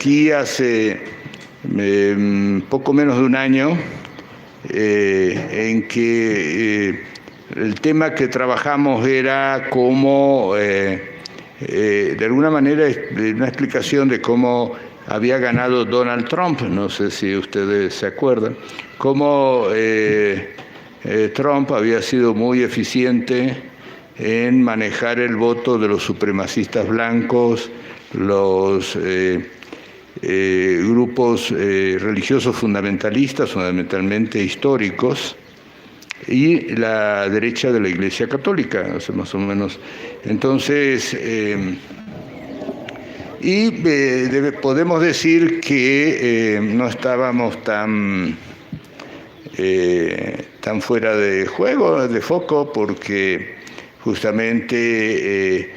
aquí hace poco menos de un año, en que el tema que trabajamos era cómo, de alguna manera, una explicación de cómo había ganado Donald Trump, no sé si ustedes se acuerdan, cómo Trump había sido muy eficiente en manejar el voto de los supremacistas blancos, los grupos religiosos fundamentalistas, fundamentalmente históricos, y la derecha de la Iglesia Católica, o sea, más o menos. Entonces, podemos decir que no estábamos tan fuera de juego, de foco, porque justamente,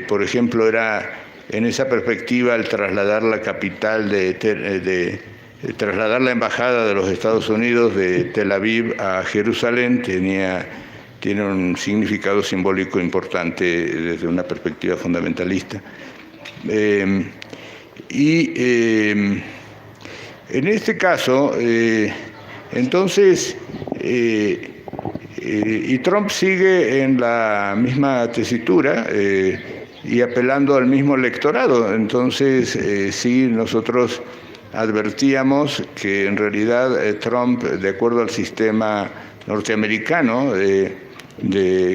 por ejemplo, era en esa perspectiva el trasladar la capital trasladar la embajada de los Estados Unidos de Tel Aviv a Jerusalén tiene un significado simbólico importante desde una perspectiva fundamentalista. En este caso, entonces, y Trump sigue en la misma tesitura y apelando al mismo electorado. Entonces, sí, nosotros advertíamos que en realidad Trump, de acuerdo al sistema norteamericano,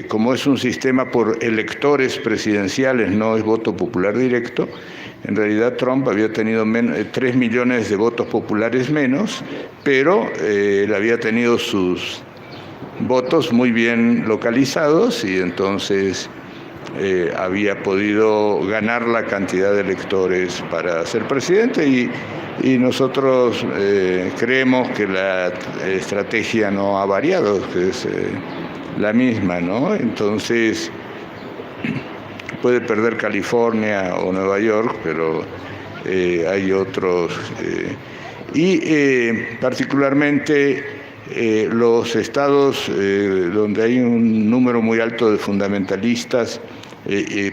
como es un sistema por electores presidenciales, no es voto popular directo, en realidad Trump había tenido 3 millones de votos populares menos, pero él había tenido sus votos muy bien localizados y entonces había podido ganar la cantidad de electores para ser presidente y nosotros creemos que la estrategia no ha variado, que es la misma, ¿no? Entonces puede perder California o Nueva York, pero hay otros particularmente los estados donde hay un número muy alto de fundamentalistas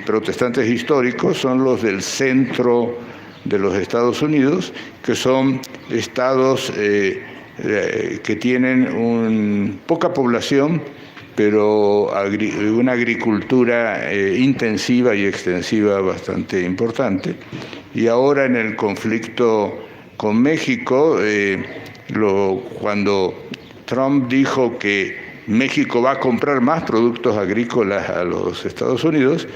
protestantes históricos son los del centro de los Estados Unidos, que son estados que tienen poca población, pero una agricultura intensiva y extensiva bastante importante. Y ahora en el conflicto con México, cuando Trump dijo que México va a comprar más productos agrícolas a los Estados Unidos,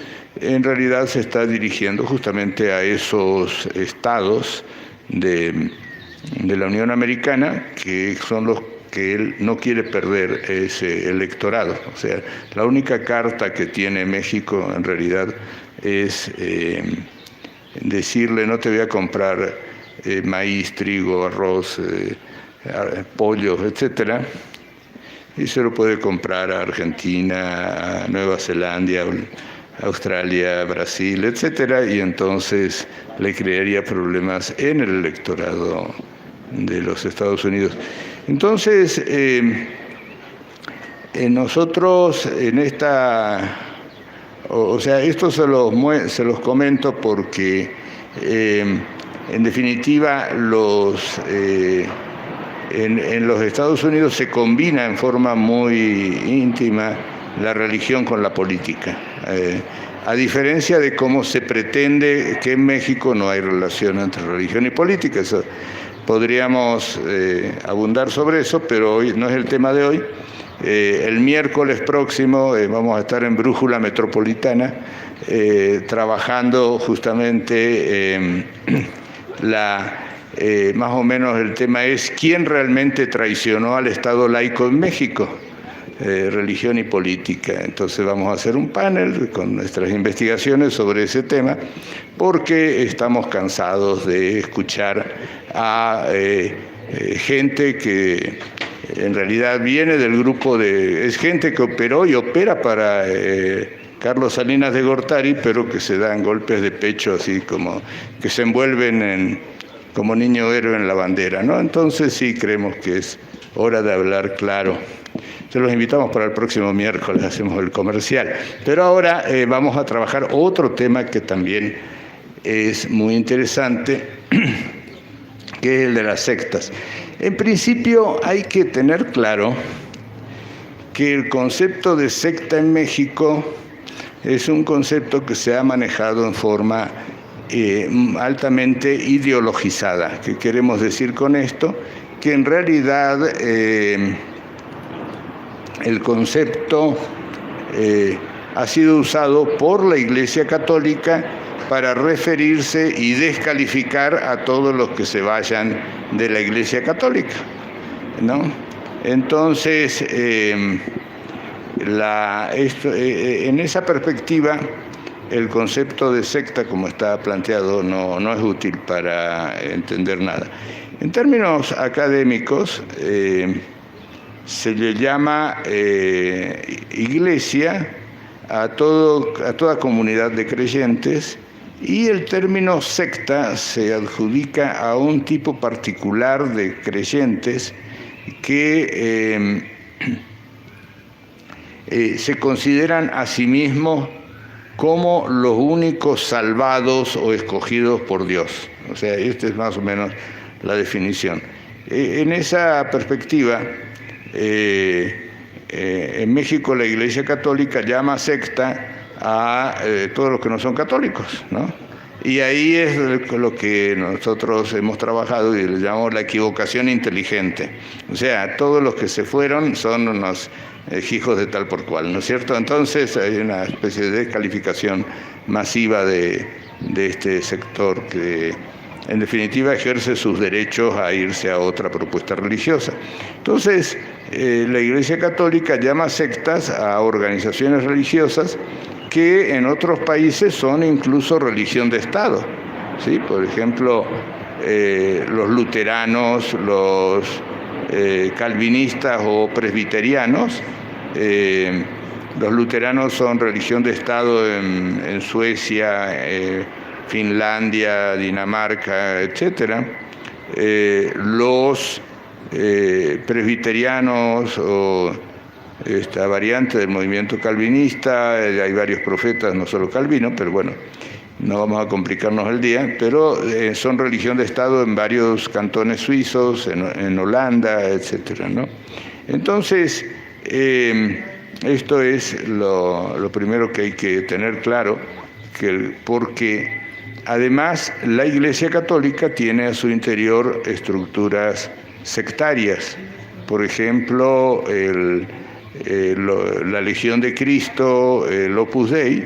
en realidad se está dirigiendo justamente a esos estados de la Unión Americana, que son los que él no quiere perder ese electorado. O sea, la única carta que tiene México en realidad es decirle: no te voy a comprar maíz, trigo, arroz, pollo, etcétera, y se lo puede comprar a Argentina, a Nueva Zelanda, Australia, Brasil, etcétera, y entonces le crearía problemas en el electorado de los Estados Unidos. Entonces, nosotros en esta, esto se los comento porque en definitiva en los Estados Unidos se combina en forma muy íntima la religión con la política, a diferencia de cómo se pretende que en México no hay relación entre religión y política. Eso, podríamos abundar sobre eso, pero hoy no es el tema de hoy. El miércoles próximo vamos a estar en Brújula Metropolitana trabajando justamente más o menos el tema es quién realmente traicionó al Estado laico en México, religión y política. Entonces vamos a hacer un panel con nuestras investigaciones sobre ese tema, porque estamos cansados de escuchar a gente que en realidad viene del grupo es gente que operó y opera para Carlos Salinas de Gortari, pero que se dan golpes de pecho así como que se envuelven como niño héroe en la bandera, ¿no? Entonces sí creemos que es hora de hablar claro. Se los invitamos para el próximo miércoles, hacemos el comercial. Pero ahora vamos a trabajar otro tema que también es muy interesante, que es el de las sectas. En principio hay que tener claro que el concepto de secta en México es un concepto que se ha manejado en forma altamente ideologizada. ¿Qué queremos decir con esto? Que en realidad el concepto ha sido usado por la Iglesia Católica para referirse y descalificar a todos los que se vayan de la Iglesia Católica, ¿no? Entonces, en esa perspectiva, el concepto de secta, como está planteado, no es útil para entender nada. En términos académicos, se le llama iglesia a toda comunidad de creyentes, y el término secta se adjudica a un tipo particular de creyentes que se consideran a sí mismos como los únicos salvados o escogidos por Dios. O sea, esta es más o menos la definición. En esa perspectiva, en México la Iglesia Católica llama secta a todos los que no son católicos, ¿no? Y ahí es lo que nosotros hemos trabajado y le llamamos la equivocación inteligente. O sea, todos los que se fueron son unos hijos de tal por cual, ¿no es cierto? Entonces hay una especie de descalificación masiva de este sector que en definitiva ejerce sus derechos a irse a otra propuesta religiosa. Entonces, la Iglesia Católica llama sectas a organizaciones religiosas que en otros países son incluso religión de Estado, ¿sí? Por ejemplo, los luteranos, los calvinistas o presbiterianos. Los luteranos son religión de Estado en Suecia, Finlandia, Dinamarca, etc. Los presbiterianos o esta variante del movimiento calvinista, hay varios profetas, no solo Calvino, pero bueno, no vamos a complicarnos el día, pero son religión de Estado en varios cantones suizos, en Holanda, etc., ¿no? Entonces, esto es lo primero que hay que tener claro, porque además la Iglesia Católica tiene a su interior estructuras sectarias. Por ejemplo, la Legión de Cristo, el Opus Dei,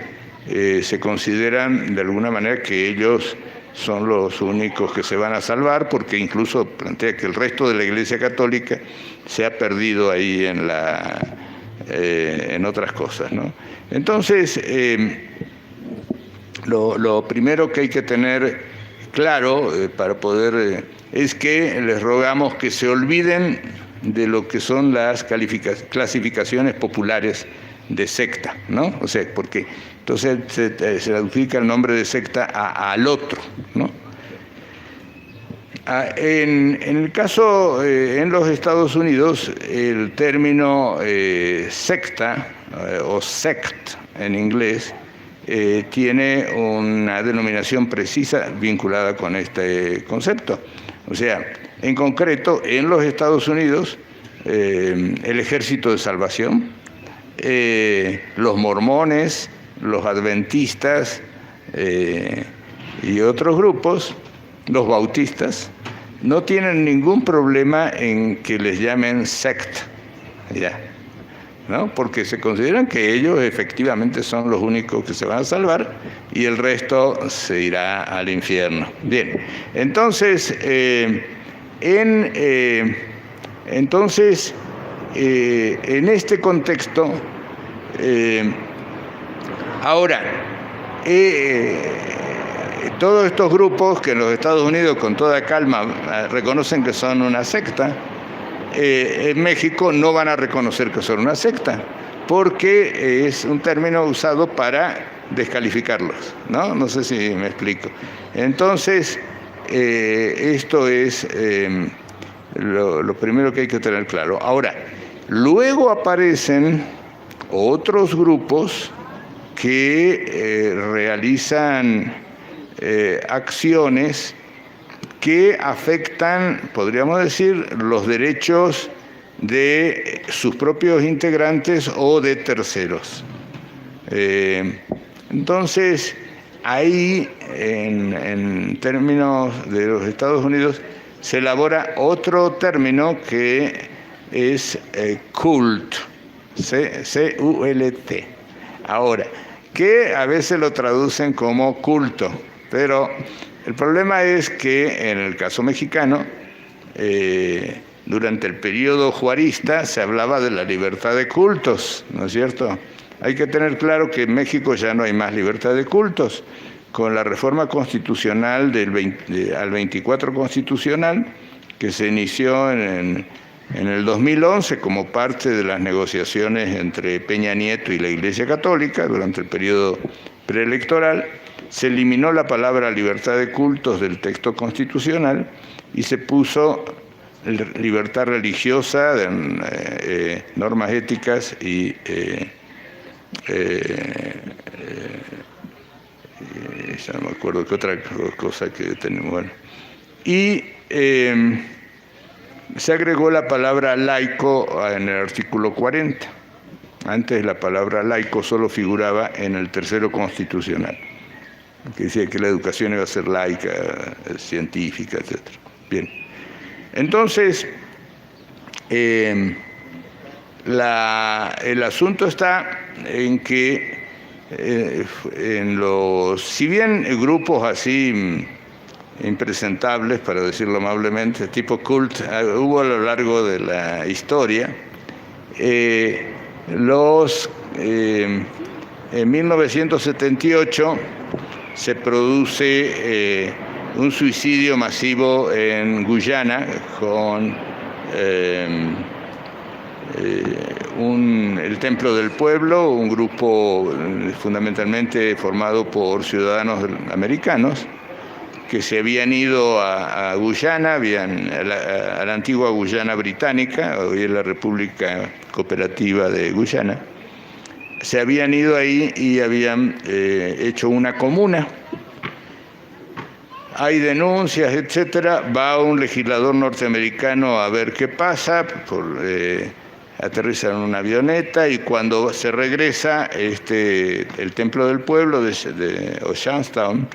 se consideran de alguna manera que ellos son los únicos que se van a salvar, porque incluso plantea que el resto de la Iglesia Católica se ha perdido ahí en otras cosas, ¿no? Entonces, lo primero que hay que tener claro para poder es que les rogamos que se olviden de lo que son las clasificaciones populares de secta, ¿no? O sea, porque entonces se le adjudica el nombre de secta al otro, ¿no? En el caso, en los Estados Unidos, el término secta o sect en inglés tiene una denominación precisa vinculada con este concepto. O sea, en concreto, en los Estados Unidos, el Ejército de Salvación, los mormones, los adventistas y otros grupos, los bautistas, no tienen ningún problema en que les llamen sect, ya, ¿no? Porque se consideran que ellos efectivamente son los únicos que se van a salvar y el resto se irá al infierno. Bien, entonces, en este contexto, ahora, todos estos grupos que en los Estados Unidos con toda calma reconocen que son una secta, en México no van a reconocer que son una secta, porque es un término usado para descalificarlos, ¿no? No sé si me explico. Entonces, esto es lo primero que hay que tener claro. Ahora, luego aparecen otros grupos que realizan acciones que afectan, podríamos decir, los derechos de sus propios integrantes o de terceros. Entonces, ahí, en términos de los Estados Unidos, se elabora otro término que es cult, C-U-L-T. Ahora, que a veces lo traducen como culto, pero el problema es que en el caso mexicano, durante el periodo juarista se hablaba de la libertad de cultos, ¿no es cierto? Hay que tener claro que en México ya no hay más libertad de cultos. Con la reforma constitucional al 24 constitucional, que se inició en el 2011 como parte de las negociaciones entre Peña Nieto y la Iglesia Católica durante el periodo preelectoral, se eliminó la palabra libertad de cultos del texto constitucional y se puso libertad religiosa, normas éticas y ya no me acuerdo qué otra cosa que tenemos. Bueno. Y se agregó la palabra laico en el artículo 40. Antes la palabra laico solo figuraba en el tercero constitucional, que decía que la educación iba a ser laica, científica, etc. Bien. Entonces, el asunto está en que si bien grupos así impresentables, para decirlo amablemente, tipo cult, hubo a lo largo de la historia, en 1978 se produce un suicidio masivo en Guyana con el Templo del Pueblo, un grupo fundamentalmente formado por ciudadanos americanos que se habían ido a Guyana, a la antigua Guyana británica, hoy es la República Cooperativa de Guyana. Se habían ido ahí y habían hecho una comuna. Hay denuncias, etcétera. Va un legislador norteamericano a ver qué pasa, aterriza en una avioneta y cuando se regresa, el Templo del Pueblo de Oceanstown,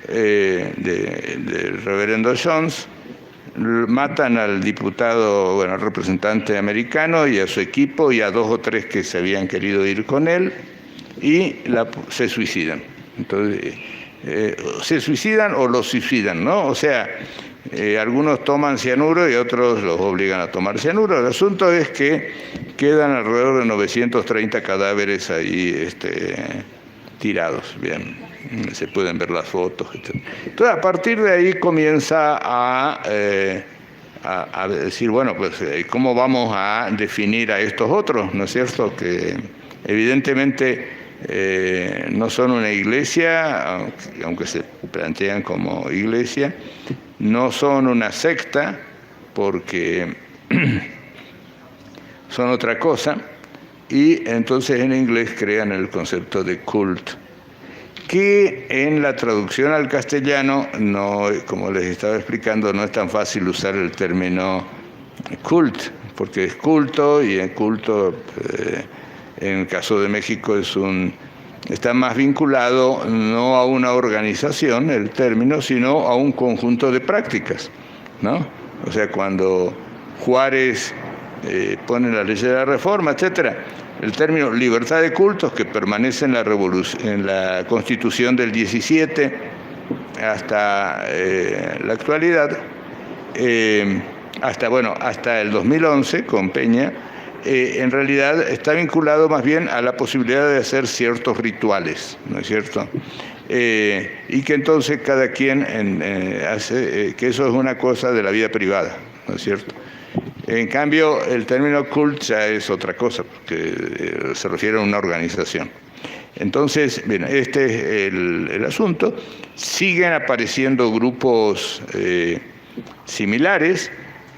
del reverendo Jones, matan al diputado, al representante americano y a su equipo y a 2 o 3 que se habían querido ir con él y se suicidan. Entonces, se suicidan o los suicidan, ¿no? O sea, algunos toman cianuro y otros los obligan a tomar cianuro. El asunto es que quedan alrededor de 930 cadáveres ahí tirados, bien, se pueden ver las fotos, etc. Entonces, a partir de ahí comienza a decir, bueno, pues, ¿cómo vamos a definir a estos otros? ¿No es cierto? Que evidentemente no son una iglesia, aunque se plantean como iglesia, no son una secta, porque son otra cosa, y entonces en inglés crean el concepto de cult, que en la traducción al castellano, no, como les estaba explicando, no es tan fácil usar el término cult, porque es culto, y en culto, en el caso de México, está más vinculado no a una organización, el término, sino a un conjunto de prácticas, ¿no? O sea, cuando Juárez pone la ley de la Reforma, etcétera, el término libertad de cultos, que permanece en la Constitución del 17 hasta la actualidad, hasta el 2011 con Peña, en realidad está vinculado más bien a la posibilidad de hacer ciertos rituales, ¿no es cierto? Y que entonces cada quien hace, que eso es una cosa de la vida privada, ¿no es cierto? En cambio, el término cult ya es otra cosa, porque se refiere a una organización. Entonces, bien, este es el asunto. Siguen apareciendo grupos similares,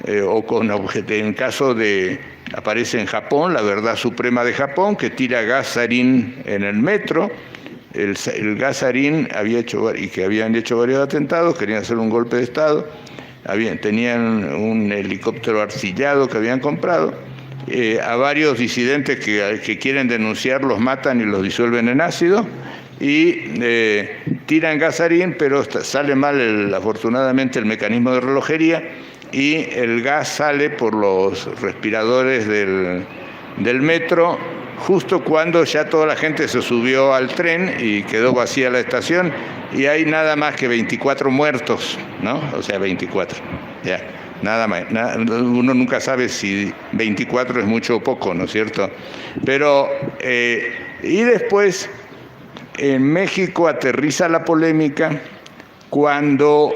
en caso de, aparece en Japón, la Verdad Suprema de Japón, que tira gas sarín en el metro, el Gazarín que habían hecho varios atentados, querían hacer un golpe de Estado, tenían un helicóptero artillado que habían comprado, a varios disidentes que quieren denunciar los matan y los disuelven en ácido, y tiran gasarín, pero sale mal afortunadamente el mecanismo de relojería, y el gas sale por los respiradores del metro justo cuando ya toda la gente se subió al tren y quedó vacía la estación, y hay nada más que 24 muertos, ¿no? O sea, 24, ya, nada más. Uno nunca sabe si 24 es mucho o poco, ¿no es cierto? Pero, y después, en México aterriza la polémica cuando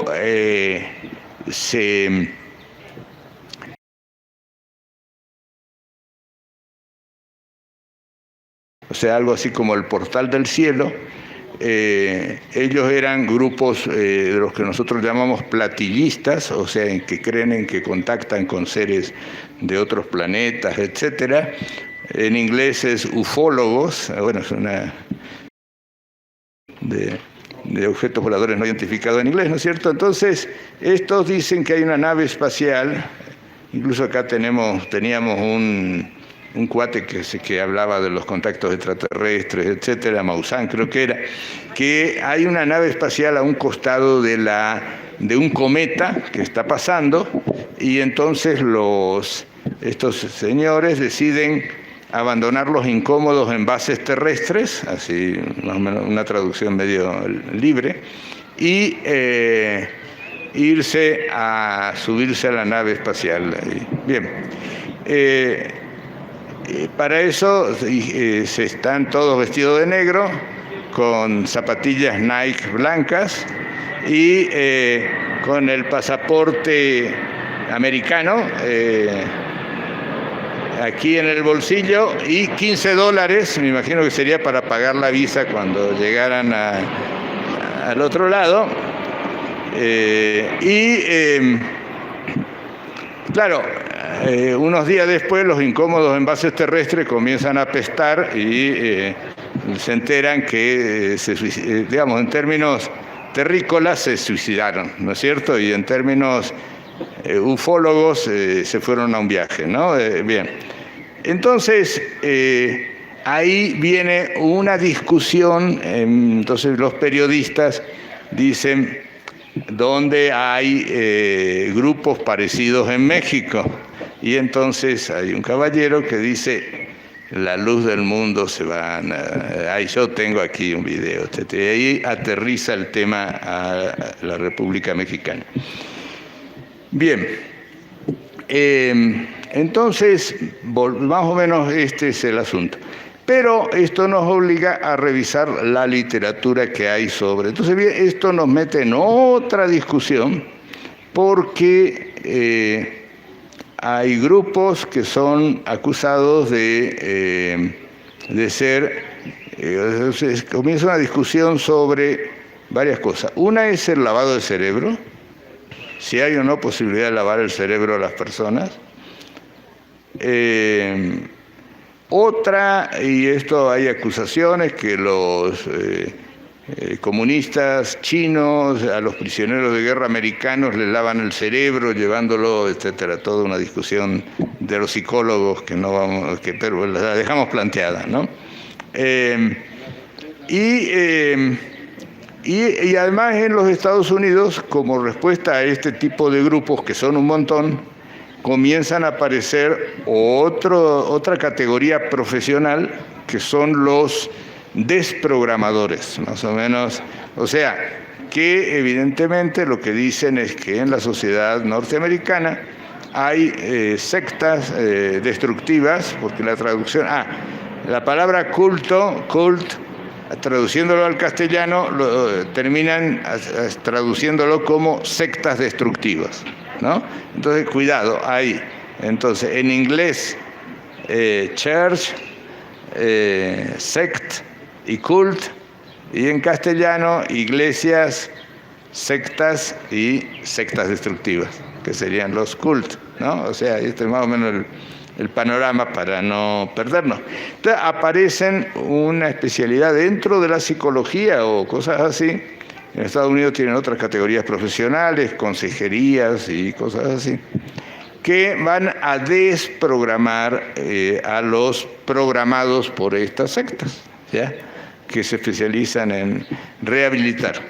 o sea, algo así como el Portal del Cielo. Ellos eran grupos de los que nosotros llamamos platillistas, o sea, en que creen en que contactan con seres de otros planetas, etcétera. En inglés es ufólogos, bueno, es una de objetos voladores no identificados en inglés, ¿no es cierto? Entonces, estos dicen que hay una nave espacial, incluso acá teníamos un cuate que hablaba de los contactos extraterrestres, etcétera, Maussan creo que era, que hay una nave espacial a un costado de un cometa que está pasando, y entonces estos señores deciden abandonar los incómodos en bases terrestres, así más o menos una traducción medio libre, y subirse a la nave espacial. Bien. Para eso se están todos vestidos de negro, con zapatillas Nike blancas y con el pasaporte americano aquí en el bolsillo, y $15, me imagino que sería para pagar la visa cuando llegaran al otro lado. Claro, unos días después los incómodos en bases terrestres comienzan a apestar y se enteran que, digamos, en términos terrícolas se suicidaron, ¿no es cierto? Y en términos ufólogos se fueron a un viaje, ¿no? Bien, entonces ahí viene una discusión. Entonces los periodistas dicen, ¿dónde hay grupos parecidos en México? Y entonces hay un caballero que dice, la luz del mundo se va yo tengo aquí un video, y ahí aterriza el tema a la República Mexicana. Bien, entonces más o menos este es el asunto. Pero esto nos obliga a revisar la literatura que hay sobre. Entonces, bien, esto nos mete en otra discusión, porque hay grupos que son acusados de ser... comienza una discusión sobre varias cosas. Una es el lavado de cerebro, si hay o no posibilidad de lavar el cerebro a las personas. Otra, y esto hay acusaciones que los comunistas chinos a los prisioneros de guerra americanos les lavan el cerebro llevándolo, etcétera, toda una discusión de los psicólogos pero la dejamos planteada, ¿no? Y además en los Estados Unidos, como respuesta a este tipo de grupos, que son un montón, comienzan a aparecer otra categoría profesional, que son los desprogramadores, más o menos. O sea, que evidentemente lo que dicen es que en la sociedad norteamericana hay sectas destructivas, porque la traducción... la palabra cult, traduciéndolo al castellano, terminan traduciéndolo como sectas destructivas, ¿no? Entonces, cuidado, hay. Entonces, en inglés, church, sect y cult, y en castellano, iglesias, sectas y sectas destructivas, que serían los cult, ¿no? O sea, este es más o menos el panorama para no perdernos. Entonces aparecen una especialidad dentro de la psicología o cosas así. En Estados Unidos tienen otras categorías profesionales, consejerías y cosas así, que van a desprogramar a los programados por estas sectas, ¿ya?, que se especializan en rehabilitar.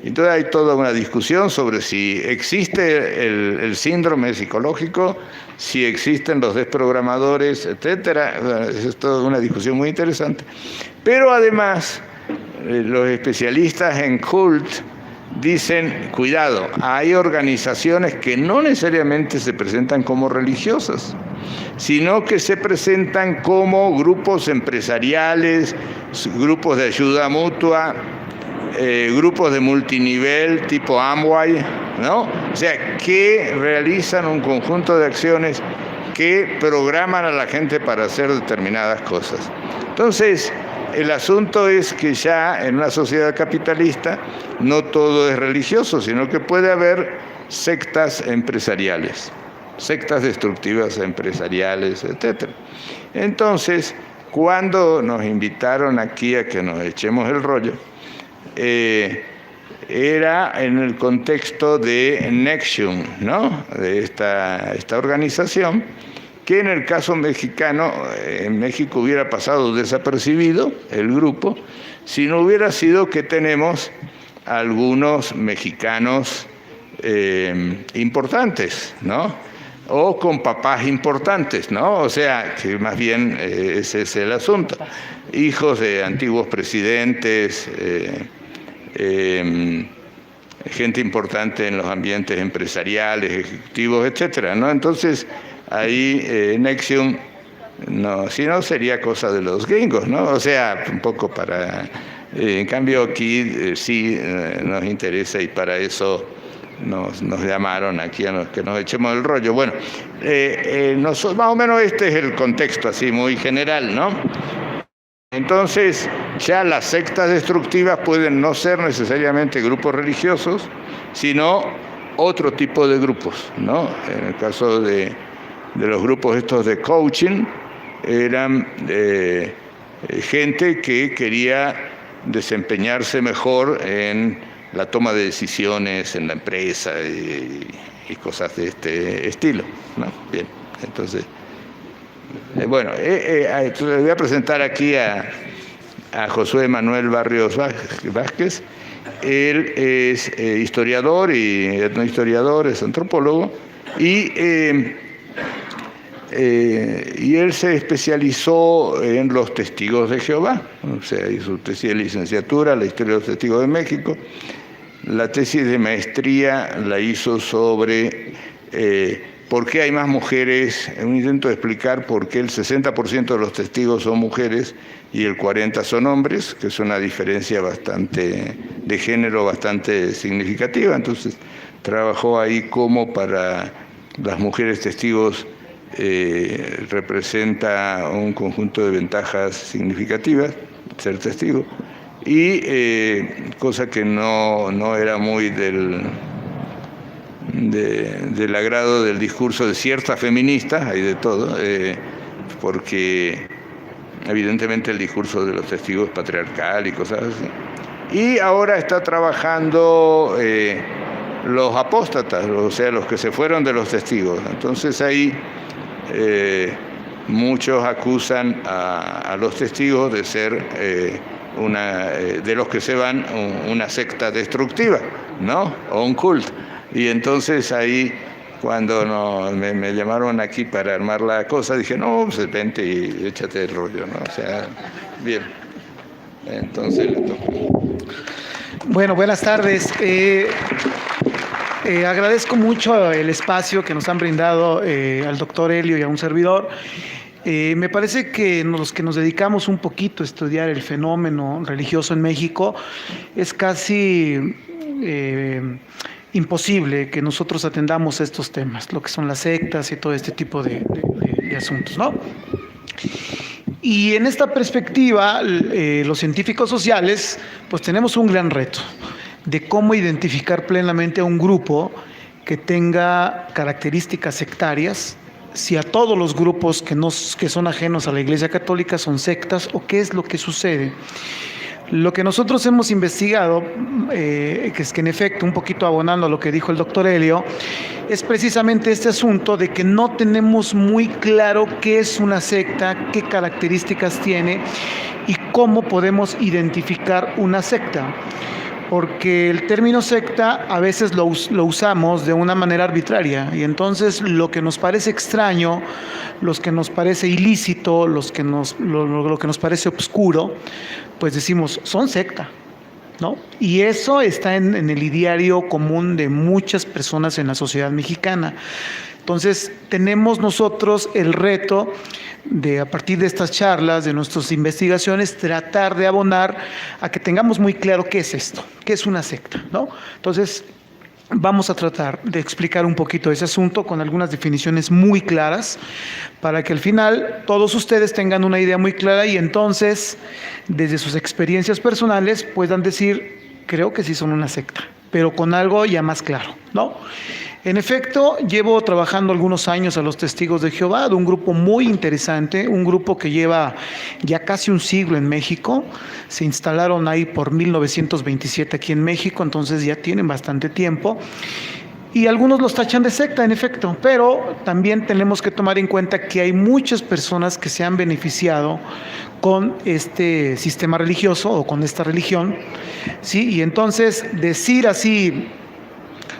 Entonces hay toda una discusión sobre si existe el síndrome psicológico, si existen los desprogramadores, etcétera. Es toda una discusión muy interesante. Pero además, los especialistas en cult dicen, cuidado, hay organizaciones que no necesariamente se presentan como religiosas, sino que se presentan como grupos empresariales, grupos de ayuda mutua, grupos de multinivel tipo Amway, ¿no? O sea, que realizan un conjunto de acciones que programan a la gente para hacer determinadas cosas. Entonces, el asunto es que ya en una sociedad capitalista no todo es religioso, sino que puede haber sectas empresariales, sectas destructivas empresariales, etc. Entonces, cuando nos invitaron aquí a que nos echemos el rollo, era en el contexto de NXIVM, ¿no?, de esta organización, que en el caso mexicano, en México hubiera pasado desapercibido el grupo, si no hubiera sido que tenemos algunos mexicanos importantes, ¿no?, o con papás importantes, ¿no? O sea, que más bien ese es el asunto. Hijos de antiguos presidentes, gente importante en los ambientes empresariales, ejecutivos, etcétera, ¿no? Entonces, ahí NXIVM, no, si no sería cosa de los gringos, ¿no? O sea, un poco para... en cambio aquí sí nos interesa y para eso nos llamaron aquí a que nos echemos el rollo. Bueno, más o menos este es el contexto así muy general, ¿no? Entonces, ya las sectas destructivas pueden no ser necesariamente grupos religiosos, sino otro tipo de grupos, ¿no? En el caso de los grupos estos de coaching, eran gente que quería desempeñarse mejor en la toma de decisiones en la empresa y cosas de este estilo, ¿no? Bien, entonces... bueno, les voy a presentar aquí a Josué Manuel Barrios Vázquez. Él es historiador y etnohistoriador, es antropólogo, y él se especializó en los testigos de Jehová, o sea, hizo tesis de licenciatura, la historia de los testigos de México. La tesis de maestría la hizo sobre... ¿por qué hay más mujeres? Un intento de explicar por qué el 60% de los testigos son mujeres y el 40% son hombres, que es una diferencia bastante de género bastante significativa. Entonces, trabajó ahí como para las mujeres testigos representa un conjunto de ventajas significativas, ser testigo, y cosa que no era muy del agrado del discurso de ciertas feministas, hay de todo, porque evidentemente el discurso de los testigos es patriarcal y cosas así. Y ahora está trabajando los apóstatas, o sea, los que se fueron de los testigos. Entonces ahí muchos acusan a los testigos de ser de los que se van una secta destructiva, ¿no?, o un culto. Y entonces ahí, cuando me llamaron aquí para armar la cosa, dije, no, pues vente y échate el rollo, ¿no? O sea, bien. Entonces le toco. Bueno, buenas tardes. Agradezco mucho el espacio que nos han brindado al doctor Helio y a un servidor. Me parece que los que nos dedicamos un poquito a estudiar el fenómeno religioso en México, es casi... imposible que nosotros atendamos estos temas, lo que son las sectas y todo este tipo de asuntos, ¿no? Y en esta perspectiva, los científicos sociales, pues tenemos un gran reto de cómo identificar plenamente a un grupo que tenga características sectarias, si a todos los grupos que son ajenos a la Iglesia Católica son sectas o qué es lo que sucede. Lo que nosotros hemos investigado, que es que en efecto, un poquito abonando a lo que dijo el doctor Helio, es precisamente este asunto de que no tenemos muy claro qué es una secta, qué características tiene y cómo podemos identificar una secta. Porque el término secta a veces lo usamos de una manera arbitraria y entonces lo que nos parece extraño, lo que nos parece ilícito, lo que nos parece oscuro, pues decimos, son secta, ¿no? Y eso está en el ideario común de muchas personas en la sociedad mexicana. Entonces, tenemos nosotros el reto de, a partir de estas charlas, de nuestras investigaciones, tratar de abonar a que tengamos muy claro qué es esto, qué es una secta, ¿no? Entonces, vamos a tratar de explicar un poquito ese asunto con algunas definiciones muy claras para que al final todos ustedes tengan una idea muy clara y entonces, desde sus experiencias personales, puedan decir, creo que sí son una secta, pero con algo ya más claro, ¿no? En efecto, llevo trabajando algunos años a los Testigos de Jehová, de un grupo muy interesante, un grupo que lleva ya casi un siglo en México. Se instalaron ahí por 1927 aquí en México, entonces ya tienen bastante tiempo. Y algunos los tachan de secta, en efecto, pero también tenemos que tomar en cuenta que hay muchas personas que se han beneficiado con este sistema religioso o con esta religión, ¿sí? Y entonces decir así,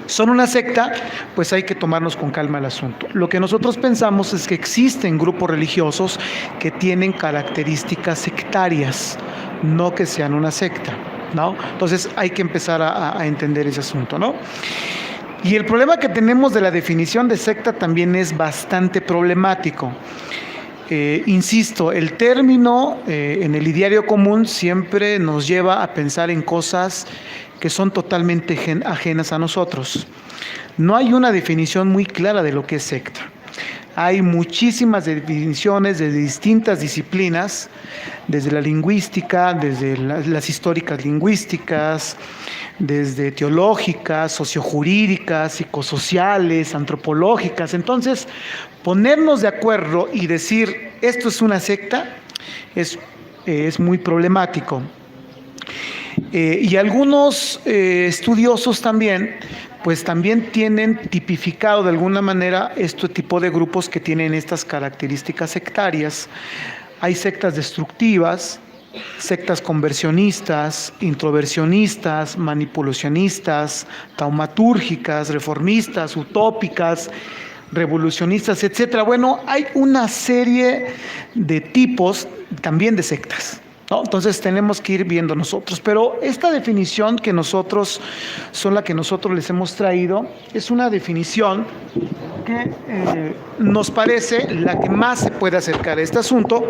son una secta, pues hay que tomarnos con calma el asunto. Lo que nosotros pensamos es que existen grupos religiosos que tienen características sectarias, no que sean una secta, ¿no? Entonces hay que empezar a entender ese asunto, ¿no? Y el problema que tenemos de la definición de secta también es bastante problemático. Insisto, el término en el ideario común siempre nos lleva a pensar en cosas que son totalmente ajenas a nosotros. No hay una definición muy clara de lo que es secta. Hay muchísimas definiciones de distintas disciplinas, desde la lingüística, desde las históricas lingüísticas, desde teológicas, sociojurídicas, psicosociales, antropológicas. Entonces, ponernos de acuerdo y decir esto es una secta es muy problemático. Y algunos estudiosos también, pues también tienen tipificado de alguna manera este tipo de grupos que tienen estas características sectarias. Hay sectas destructivas, sectas conversionistas, introversionistas, manipulacionistas, taumatúrgicas, reformistas, utópicas, revolucionistas, etcétera. Bueno, hay una serie de tipos también de sectas, ¿no? Entonces tenemos que ir viendo nosotros, pero esta definición que nosotros les hemos traído es una definición que nos parece la que más se puede acercar a este asunto,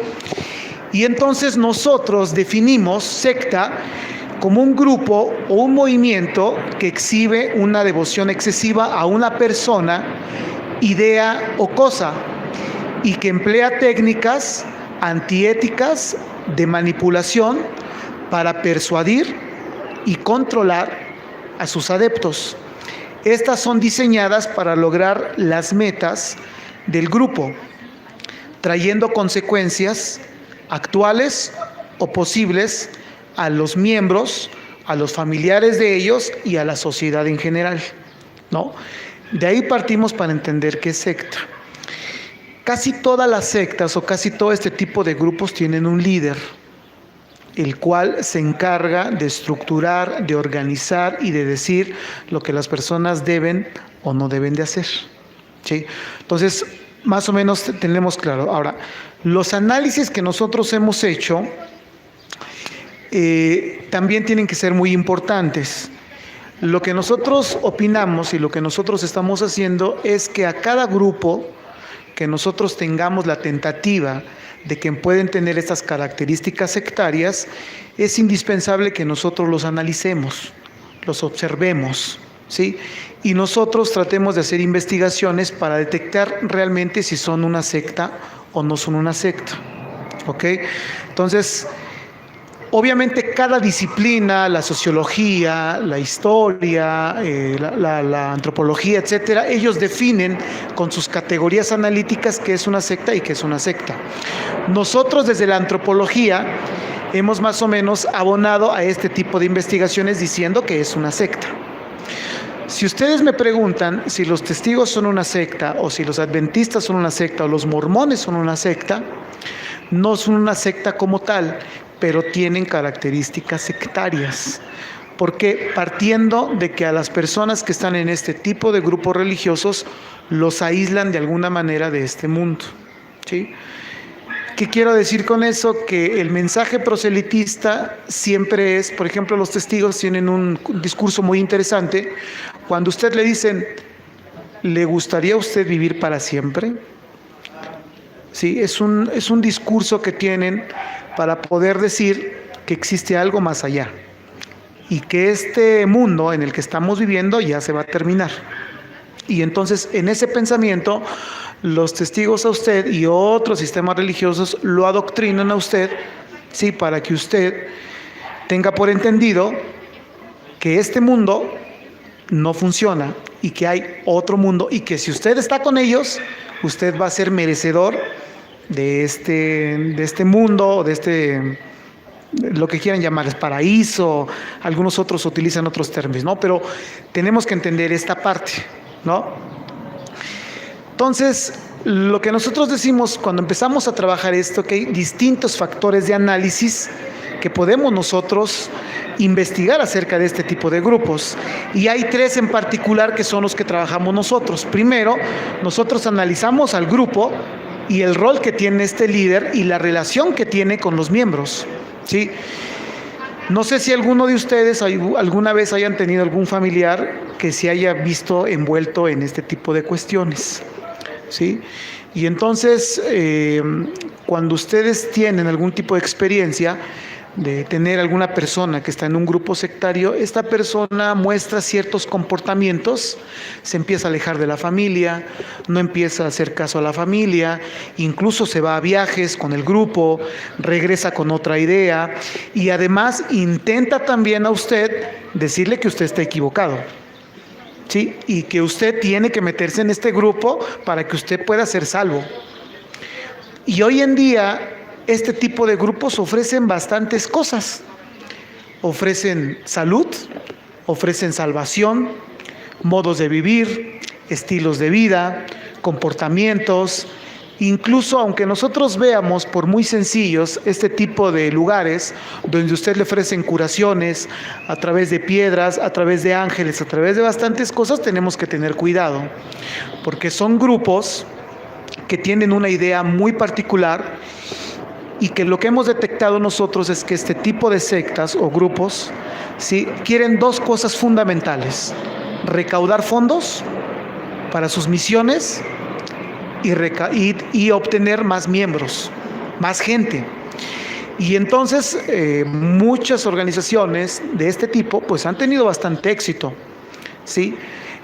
y entonces nosotros definimos secta como un grupo o un movimiento que exhibe una devoción excesiva a una persona, idea o cosa, y que emplea técnicas antiéticas de manipulación para persuadir y controlar a sus adeptos. Estas son diseñadas para lograr las metas del grupo, trayendo consecuencias actuales o posibles a los miembros, a los familiares de ellos y a la sociedad en general, ¿no? De ahí partimos para entender qué es secta. Casi todas las sectas o casi todo este tipo de grupos tienen un líder, el cual se encarga de estructurar, de organizar y de decir lo que las personas deben o no deben de hacer, ¿sí? Entonces, más o menos tenemos claro. Ahora, los análisis que nosotros hemos hecho también tienen que ser muy importantes. Lo que nosotros opinamos y lo que nosotros estamos haciendo es que a cada grupo que nosotros tengamos la tentativa de que pueden tener estas características sectarias, es indispensable que nosotros los analicemos, los observemos, ¿sí? Y nosotros tratemos de hacer investigaciones para detectar realmente si son una secta o no son una secta, ¿ok? Entonces, Obviamente cada disciplina, la sociología, la historia, la antropología, etcétera, ellos definen con sus categorías analíticas qué es una secta y qué es una secta. Nosotros desde la antropología hemos más o menos abonado a este tipo de investigaciones diciendo que es una secta. Si ustedes me preguntan si los testigos son una secta o si los adventistas son una secta o los mormones son una secta, no son una secta como tal, pero tienen características sectarias. Porque partiendo de que a las personas que están en este tipo de grupos religiosos los aíslan de alguna manera de este mundo, ¿sí? ¿Qué quiero decir con eso? Que el mensaje proselitista siempre es, por ejemplo, los testigos tienen un discurso muy interesante. Cuando usted le dicen, ¿le gustaría a usted vivir para siempre? Sí, es un discurso que tienen para poder decir que existe algo más allá y que este mundo en el que estamos viviendo ya se va a terminar. Y entonces en ese pensamiento los testigos a usted y otros sistemas religiosos lo adoctrinan a usted, sí, para que usted tenga por entendido que este mundo no funciona y que hay otro mundo y que si usted está con ellos, usted va a ser merecedor de este mundo, lo que quieran llamar, es paraíso, algunos otros utilizan otros términos, ¿no? Pero tenemos que entender esta parte, ¿no? Entonces, lo que nosotros decimos cuando empezamos a trabajar esto, que hay distintos factores de análisis que podemos nosotros investigar acerca de este tipo de grupos. Y hay tres en particular que son los que trabajamos nosotros. Primero, nosotros analizamos al grupo y el rol que tiene este líder y la relación que tiene con los miembros, ¿sí? No sé si alguno de ustedes alguna vez hayan tenido algún familiar que se haya visto envuelto en este tipo de cuestiones, ¿sí? Y entonces, cuando ustedes tienen algún tipo de experiencia de tener alguna persona que está en un grupo sectario, esta persona muestra ciertos comportamientos, se empieza a alejar de la familia, no empieza a hacer caso a la familia, incluso se va a viajes con el grupo, regresa con otra idea y además intenta también a usted decirle que usted está equivocado, ¿sí? Y que usted tiene que meterse en este grupo para que usted pueda ser salvo. Y hoy en día este tipo de grupos ofrecen bastantes cosas. Ofrecen salud, ofrecen salvación, modos de vivir, estilos de vida, comportamientos. Incluso aunque nosotros veamos por muy sencillos este tipo de lugares donde usted le ofrecen curaciones a través de piedras, a través de ángeles, a través de bastantes cosas, tenemos que tener cuidado, porque son grupos que tienen una idea muy particular y que lo que hemos detectado nosotros es que este tipo de sectas o grupos, ¿sí?, quieren dos cosas fundamentales: recaudar fondos para sus misiones y obtener más miembros, más gente. Y entonces muchas organizaciones de este tipo pues han tenido bastante éxito, ¿sí?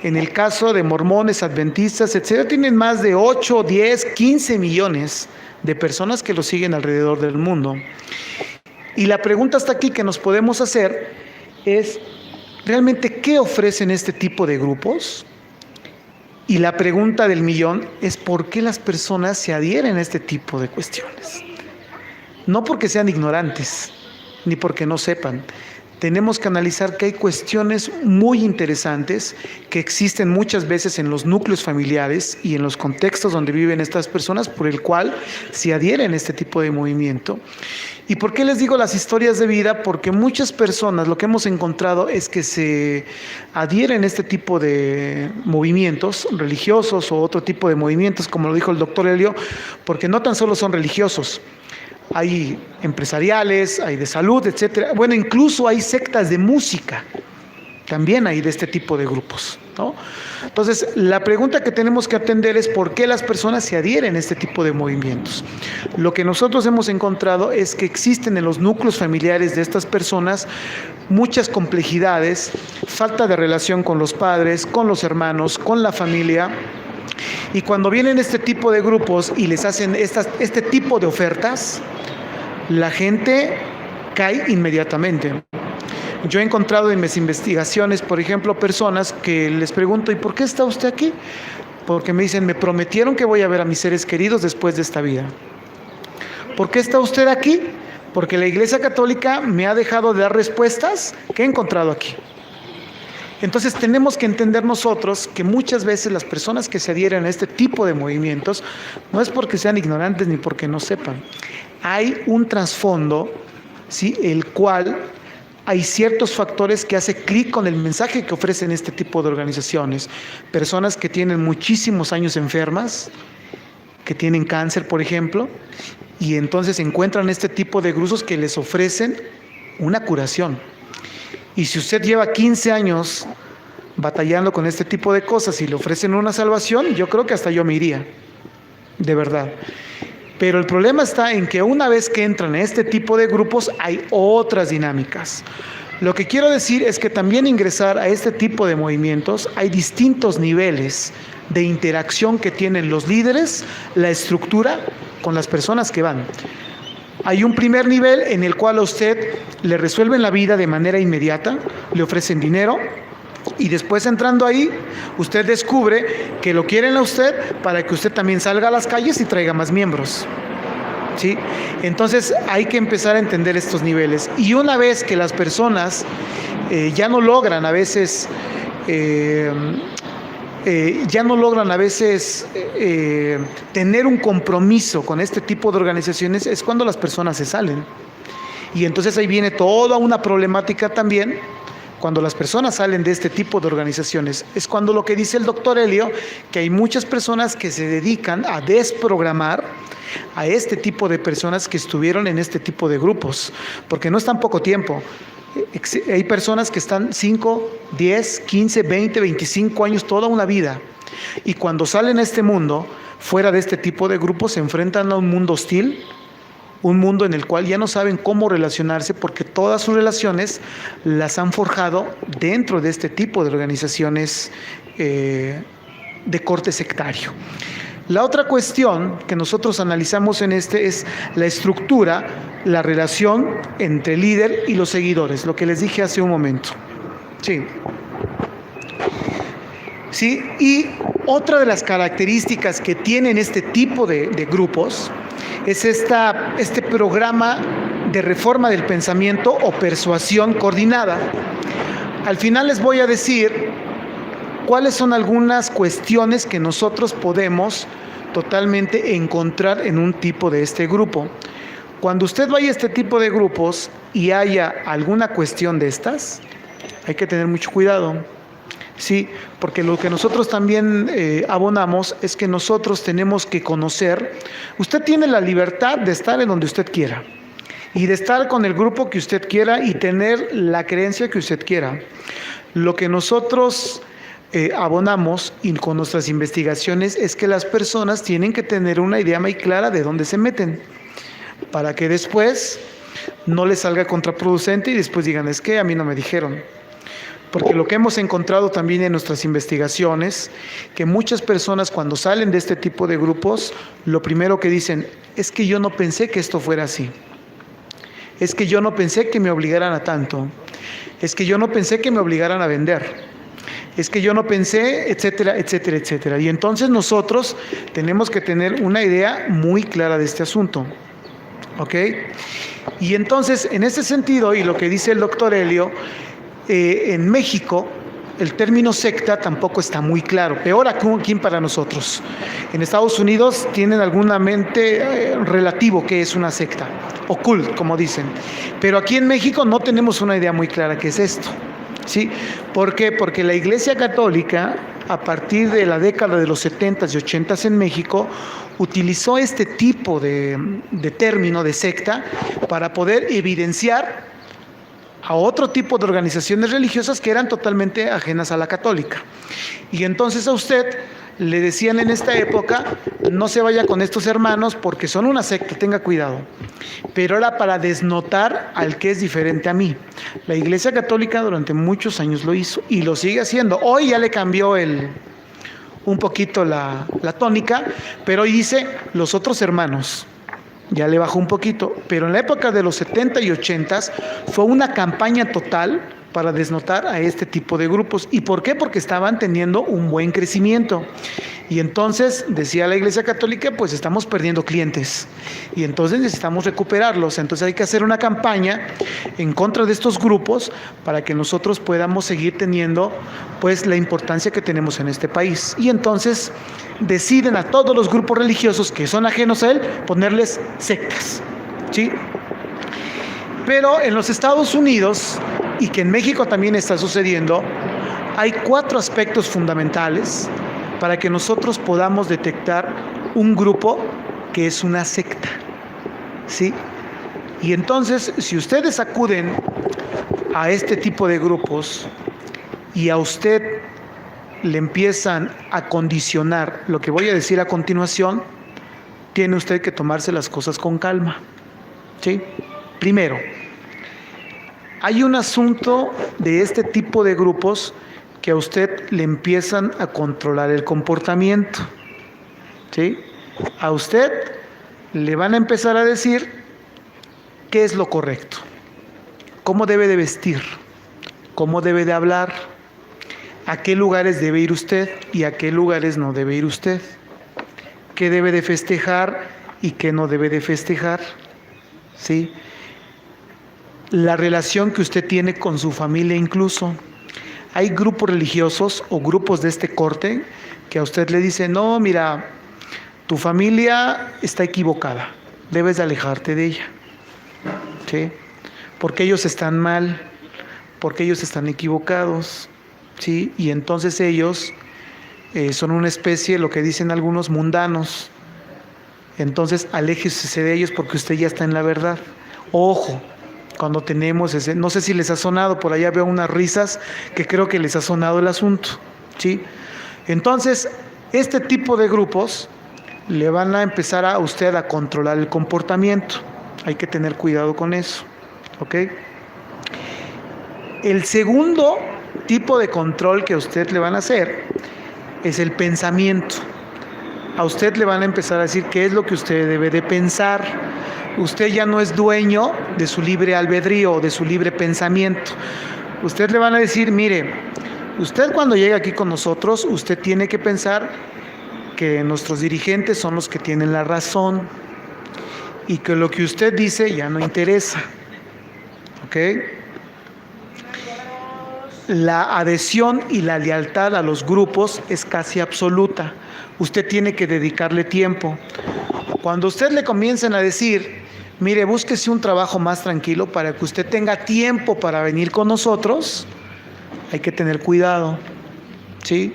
En el caso de mormones, adventistas, etcétera, tienen más de 8, 10, 15 millones de personas que lo siguen alrededor del mundo. Y la pregunta hasta aquí que nos podemos hacer es, ¿realmente qué ofrecen este tipo de grupos? Y la pregunta del millón es, ¿por qué las personas se adhieren a este tipo de cuestiones? No porque sean ignorantes, ni porque no sepan. Tenemos que analizar que hay cuestiones muy interesantes que existen muchas veces en los núcleos familiares y en los contextos donde viven estas personas, por el cual se adhieren a este tipo de movimiento. ¿Y por qué les digo las historias de vida? Porque muchas personas, lo que hemos encontrado es que se adhieren a este tipo de movimientos religiosos o otro tipo de movimientos, como lo dijo el doctor Helio, porque no tan solo son religiosos. Hay empresariales, hay de salud, etcétera. Bueno, incluso hay sectas de música. También hay de este tipo de grupos, ¿no? Entonces, la pregunta que tenemos que atender es por qué las personas se adhieren a este tipo de movimientos. Lo que nosotros hemos encontrado es que existen en los núcleos familiares de estas personas muchas complejidades, falta de relación con los padres, con los hermanos, con la familia. Y cuando vienen este tipo de grupos y les hacen este tipo de ofertas, la gente cae inmediatamente. Yo he encontrado en mis investigaciones, por ejemplo, personas que les pregunto, ¿y por qué está usted aquí? Porque me dicen, me prometieron que voy a ver a mis seres queridos después de esta vida. ¿Por qué está usted aquí? Porque la Iglesia Católica me ha dejado de dar respuestas que he encontrado aquí. Entonces tenemos que entender nosotros que muchas veces las personas que se adhieren a este tipo de movimientos no es porque sean ignorantes ni porque no sepan. Hay un trasfondo, ¿sí?, el cual hay ciertos factores que hace clic con el mensaje que ofrecen este tipo de organizaciones. Personas que tienen muchísimos años enfermas, que tienen cáncer, por ejemplo, y entonces encuentran este tipo de grupos que les ofrecen una curación. Y si usted lleva 15 años batallando con este tipo de cosas y le ofrecen una salvación, yo creo que hasta yo me iría, de verdad. Pero el problema está en que una vez que entran en este tipo de grupos hay otras dinámicas. Lo que quiero decir es que también ingresar a este tipo de movimientos hay distintos niveles de interacción que tienen los líderes, la estructura con las personas que van. Hay un primer nivel en el cual a usted le resuelven la vida de manera inmediata, le ofrecen dinero, y después entrando ahí, usted descubre que lo quieren a usted para que usted también salga a las calles y traiga más miembros, ¿sí? Entonces hay que empezar a entender estos niveles. Y una vez que las personas ya no logran a veces tener un compromiso con este tipo de organizaciones, es cuando las personas se salen. Y entonces ahí viene toda una problemática también. Cuando las personas salen de este tipo de organizaciones, es cuando lo que dice el doctor Helio, que hay muchas personas que se dedican a desprogramar a este tipo de personas que estuvieron en este tipo de grupos, porque no es tan poco tiempo. Hay personas que están 5, 10, 15, 20, 25 años, toda una vida, y cuando salen a este mundo, fuera de este tipo de grupos, se enfrentan a un mundo hostil, un mundo en el cual ya no saben cómo relacionarse porque todas sus relaciones las han forjado dentro de este tipo de organizaciones de corte sectario. La otra cuestión que nosotros analizamos en es la estructura, la relación entre el líder y los seguidores, lo que les dije hace un momento. Sí. Sí, y otra de las características que tienen este tipo de grupos es este programa de reforma del pensamiento o persuasión coordinada. Al final les voy a decir cuáles son algunas cuestiones que nosotros podemos totalmente encontrar en un tipo de este grupo. Cuando usted vaya a este tipo de grupos y haya alguna cuestión de estas, hay que tener mucho cuidado. Sí, porque lo que nosotros también abonamos es que nosotros tenemos que conocer. Usted tiene la libertad de estar en donde usted quiera y de estar con el grupo que usted quiera y tener la creencia que usted quiera. Lo que nosotros abonamos y con nuestras investigaciones es que las personas tienen que tener una idea muy clara de dónde se meten, para que después no les salga contraproducente y después digan, es que a mí no me dijeron. Porque lo que hemos encontrado también en nuestras investigaciones, que muchas personas cuando salen de este tipo de grupos, lo primero que dicen, es que yo no pensé que esto fuera así. Es que yo no pensé que me obligaran a tanto. Es que yo no pensé que me obligaran a vender. Es que yo no pensé, etcétera, etcétera, etcétera. Y entonces nosotros tenemos que tener una idea muy clara de este asunto. ¿Ok? Y entonces, en ese sentido, y lo que dice el doctor Helio, en México el término secta tampoco está muy claro, peor aquí para nosotros. En Estados Unidos tienen alguna mente relativo que es una secta, o cult, como dicen, pero aquí en México no tenemos una idea muy clara qué es esto, ¿sí? ¿Por qué? Porque la Iglesia Católica, a partir de la década de los 70s y 80s en México, utilizó este tipo de término de secta para poder evidenciar a otro tipo de organizaciones religiosas que eran totalmente ajenas a la católica. Y entonces a usted le decían en esta época, no se vaya con estos hermanos porque son una secta, tenga cuidado. Pero era para desnotar al que es diferente a mí. La Iglesia Católica durante muchos años lo hizo y lo sigue haciendo. Hoy ya le cambió un poquito la tónica, pero hoy dice los otros hermanos. ya le bajó un poquito, pero en la época de los 70 y 80 fue una campaña total para desnotar a este tipo de grupos. ¿Y por qué? Porque estaban teniendo un buen crecimiento. Y entonces, decía la Iglesia Católica, pues estamos perdiendo clientes. Y entonces necesitamos recuperarlos. Entonces hay que hacer una campaña en contra de estos grupos para que nosotros podamos seguir teniendo pues la importancia que tenemos en este país. Y entonces deciden a todos los grupos religiosos que son ajenos a él ponerles sectas, ¿sí? Pero en los Estados Unidos, y que en México también está sucediendo, hay 4 aspectos fundamentales para que nosotros podamos detectar un grupo que es una secta, ¿sí? Y entonces, si ustedes acuden a este tipo de grupos y a usted le empiezan a condicionar lo que voy a decir a continuación, tiene usted que tomarse las cosas con calma, ¿sí? Primero, hay un asunto de este tipo de grupos que a usted le empiezan a controlar el comportamiento, ¿sí? A usted le van a empezar a decir qué es lo correcto, cómo debe de vestir, cómo debe de hablar, a qué lugares debe ir usted y a qué lugares no debe ir usted, qué debe de festejar y qué no debe de festejar, ¿sí? La relación que usted tiene con su familia incluso. Hay grupos religiosos o grupos de este corte que a usted le dicen, no, mira, tu familia está equivocada, debes de alejarte de ella, ¿sí? Porque ellos están mal, porque ellos están equivocados, ¿sí? Y entonces ellos son una especie, lo que dicen algunos, mundanos. Entonces aléjese de ellos porque usted ya está en la verdad. Ojo, cuando tenemos ese, no sé si les ha sonado, por allá veo unas risas que creo que les ha sonado el asunto, ¿sí? Entonces, este tipo de grupos le van a empezar a usted a controlar el comportamiento. Hay que tener cuidado con eso, ¿ok? El segundo tipo de control que a usted le van a hacer es el pensamiento. A usted le van a empezar a decir qué es lo que usted debe de pensar. Usted ya no es dueño de su libre albedrío o de su libre pensamiento. Usted le van a decir, mire, usted cuando llega aquí con nosotros, usted tiene que pensar que nuestros dirigentes son los que tienen la razón y que lo que usted dice ya no interesa, ¿ok? La adhesión y la lealtad a los grupos es casi absoluta. Usted tiene que dedicarle tiempo. Cuando usted le comiencen a decir, mire, búsquese un trabajo más tranquilo para que usted tenga tiempo para venir con nosotros, hay que tener cuidado, ¿sí?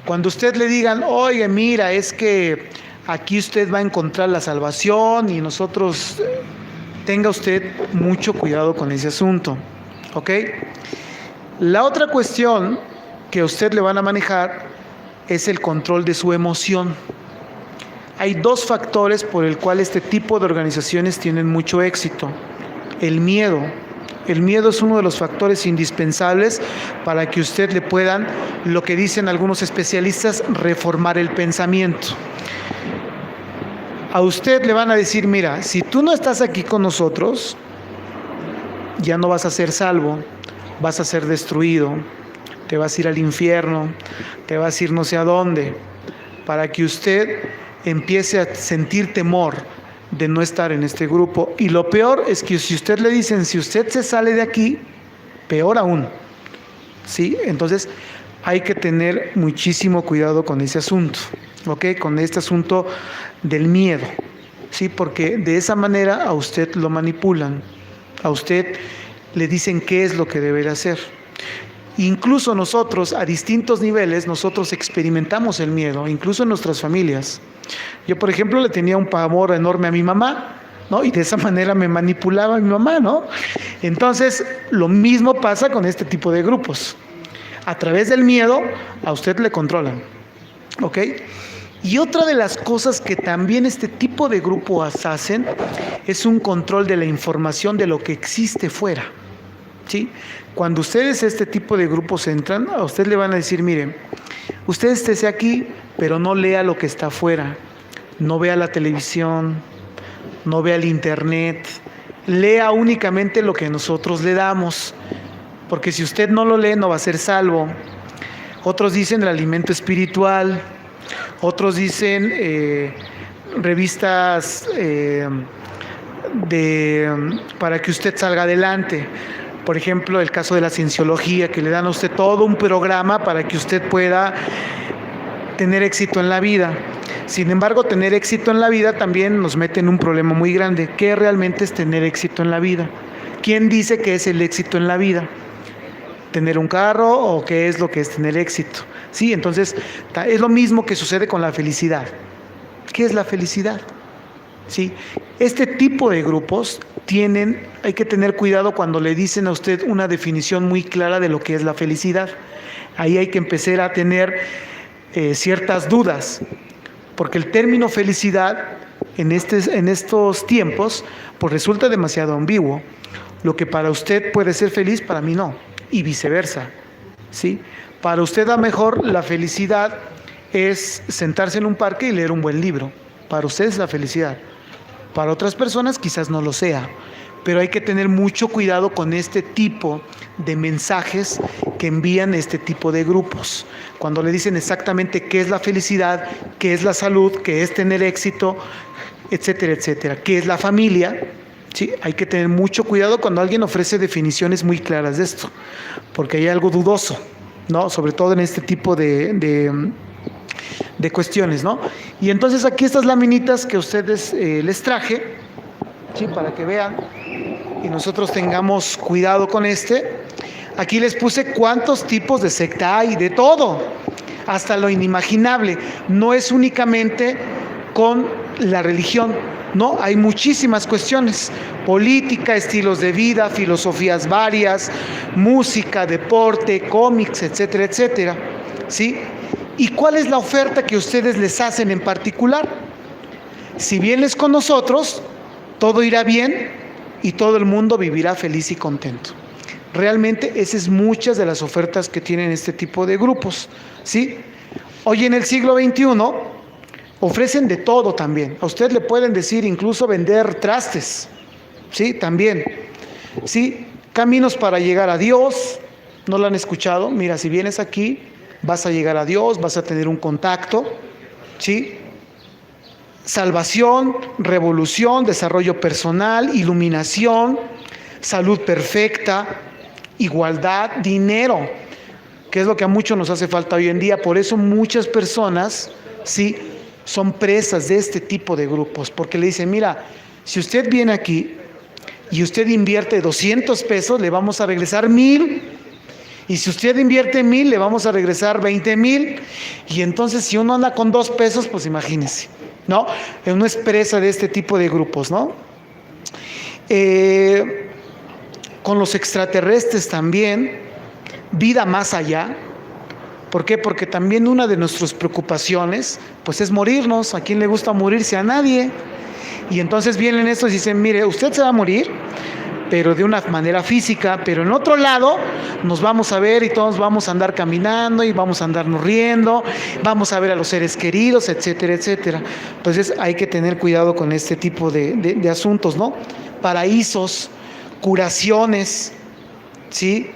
Cuando usted le digan, oye, mira, es que aquí usted va a encontrar la salvación y nosotros, tenga usted mucho cuidado con ese asunto, ¿ok? La otra cuestión que a usted le van a manejar es el control de su emoción. Hay 2 factores por el cual este tipo de organizaciones tienen mucho éxito. El miedo. El miedo es uno de los factores indispensables para que usted le puedan, lo que dicen algunos especialistas, reformar el pensamiento. A usted le van a decir, mira, si tú no estás aquí con nosotros, ya no vas a ser salvo, vas a ser destruido, te vas a ir al infierno, te vas a ir no sé a dónde, para que usted empiece a sentir temor de no estar en este grupo. Y lo peor es que si usted le dicen, si usted se sale de aquí, peor aún, ¿sí? Entonces hay que tener muchísimo cuidado con ese asunto, ¿ok? Con este asunto del miedo, ¿sí? Porque de esa manera a usted lo manipulan, a usted le dicen qué es lo que debe de hacer. Incluso nosotros, a distintos niveles, nosotros experimentamos el miedo, incluso en nuestras familias. Yo, por ejemplo, le tenía un pavor enorme a mi mamá, ¿no? Y de esa manera me manipulaba mi mamá, ¿no? Entonces, lo mismo pasa con este tipo de grupos. A través del miedo, a usted le controlan, ¿ok? Y otra de las cosas que también este tipo de grupos hacen es un control de la información de lo que existe fuera, ¿sí? Cuando ustedes este tipo de grupos entran, a usted le van a decir, mire, usted esté aquí, pero no lea lo que está afuera, no vea la televisión, no vea el internet, lea únicamente lo que nosotros le damos, porque si usted no lo lee no va a ser salvo. Otros dicen el alimento espiritual, otros dicen revistas para que usted salga adelante. Por ejemplo, el caso de la cienciología, que le dan a usted todo un programa para que usted pueda tener éxito en la vida. Sin embargo, tener éxito en la vida también nos mete en un problema muy grande. ¿Qué realmente es tener éxito en la vida? ¿Quién dice que es el éxito en la vida? ¿Tener un carro o qué es lo que es tener éxito? Sí, entonces es lo mismo que sucede con la felicidad. ¿Qué es la felicidad? Sí, este tipo de grupos hay que tener cuidado cuando le dicen a usted una definición muy clara de lo que es la felicidad. Ahí hay que empezar a tener ciertas dudas, porque el término felicidad en estos tiempos pues resulta demasiado ambiguo. Lo que para usted puede ser feliz, para mí no, y viceversa, ¿sí? Para usted a lo mejor la felicidad es sentarse en un parque y leer un buen libro. Para usted es la felicidad. Para otras personas quizás no lo sea, pero hay que tener mucho cuidado con este tipo de mensajes que envían este tipo de grupos. Cuando le dicen exactamente qué es la felicidad, qué es la salud, qué es tener éxito, etcétera, etcétera, qué es la familia, ¿sí? Hay que tener mucho cuidado cuando alguien ofrece definiciones muy claras de esto, porque hay algo dudoso, ¿no? Sobre todo en este tipo de cuestiones, ¿no? Y entonces aquí estas laminitas que a ustedes les traje, ¿sí? Para que vean y nosotros tengamos cuidado con aquí les puse cuántos tipos de secta hay, de todo, hasta lo inimaginable. No es únicamente con la religión, no, hay muchísimas cuestiones: política, estilos de vida, filosofías varias, música, deporte, cómics, etcétera, etcétera, ¿sí? ¿Y cuál es la oferta que ustedes les hacen en particular? Si vienes con nosotros, todo irá bien y todo el mundo vivirá feliz y contento. Realmente esas es muchas de las ofertas que tienen este tipo de grupos, ¿sí? Hoy en el siglo XXI ofrecen de todo también. A usted le pueden decir incluso vender trastes, ¿sí? También, ¿sí? Caminos para llegar a Dios. ¿No lo han escuchado? Mira, si vienes aquí, vas a llegar a Dios, vas a tener un contacto, ¿sí? Salvación, revolución, desarrollo personal, iluminación, salud perfecta, igualdad, dinero, que es lo que a muchos nos hace falta hoy en día. Por eso muchas personas, ¿sí?, son presas de este tipo de grupos, porque le dicen: mira, si usted viene aquí y usted invierte 200 pesos, le vamos a regresar 1,000. Y si usted invierte 1,000, le vamos a regresar 20,000. Y entonces, si uno anda con 2 pesos, pues imagínese, ¿no? Uno es presa de este tipo de grupos, ¿no? Con los extraterrestres también, vida más allá. ¿Por qué? Porque también una de nuestras preocupaciones, pues, es morirnos. ¿A quién le gusta morirse? A nadie. Y entonces vienen estos y dicen: mire, usted se va a morir, pero de una manera física, pero en otro lado nos vamos a ver y todos vamos a andar caminando y vamos a andarnos riendo, vamos a ver a los seres queridos, etcétera, etcétera. Entonces hay que tener cuidado con este tipo de asuntos, ¿no? Paraísos, curaciones, ¿sí?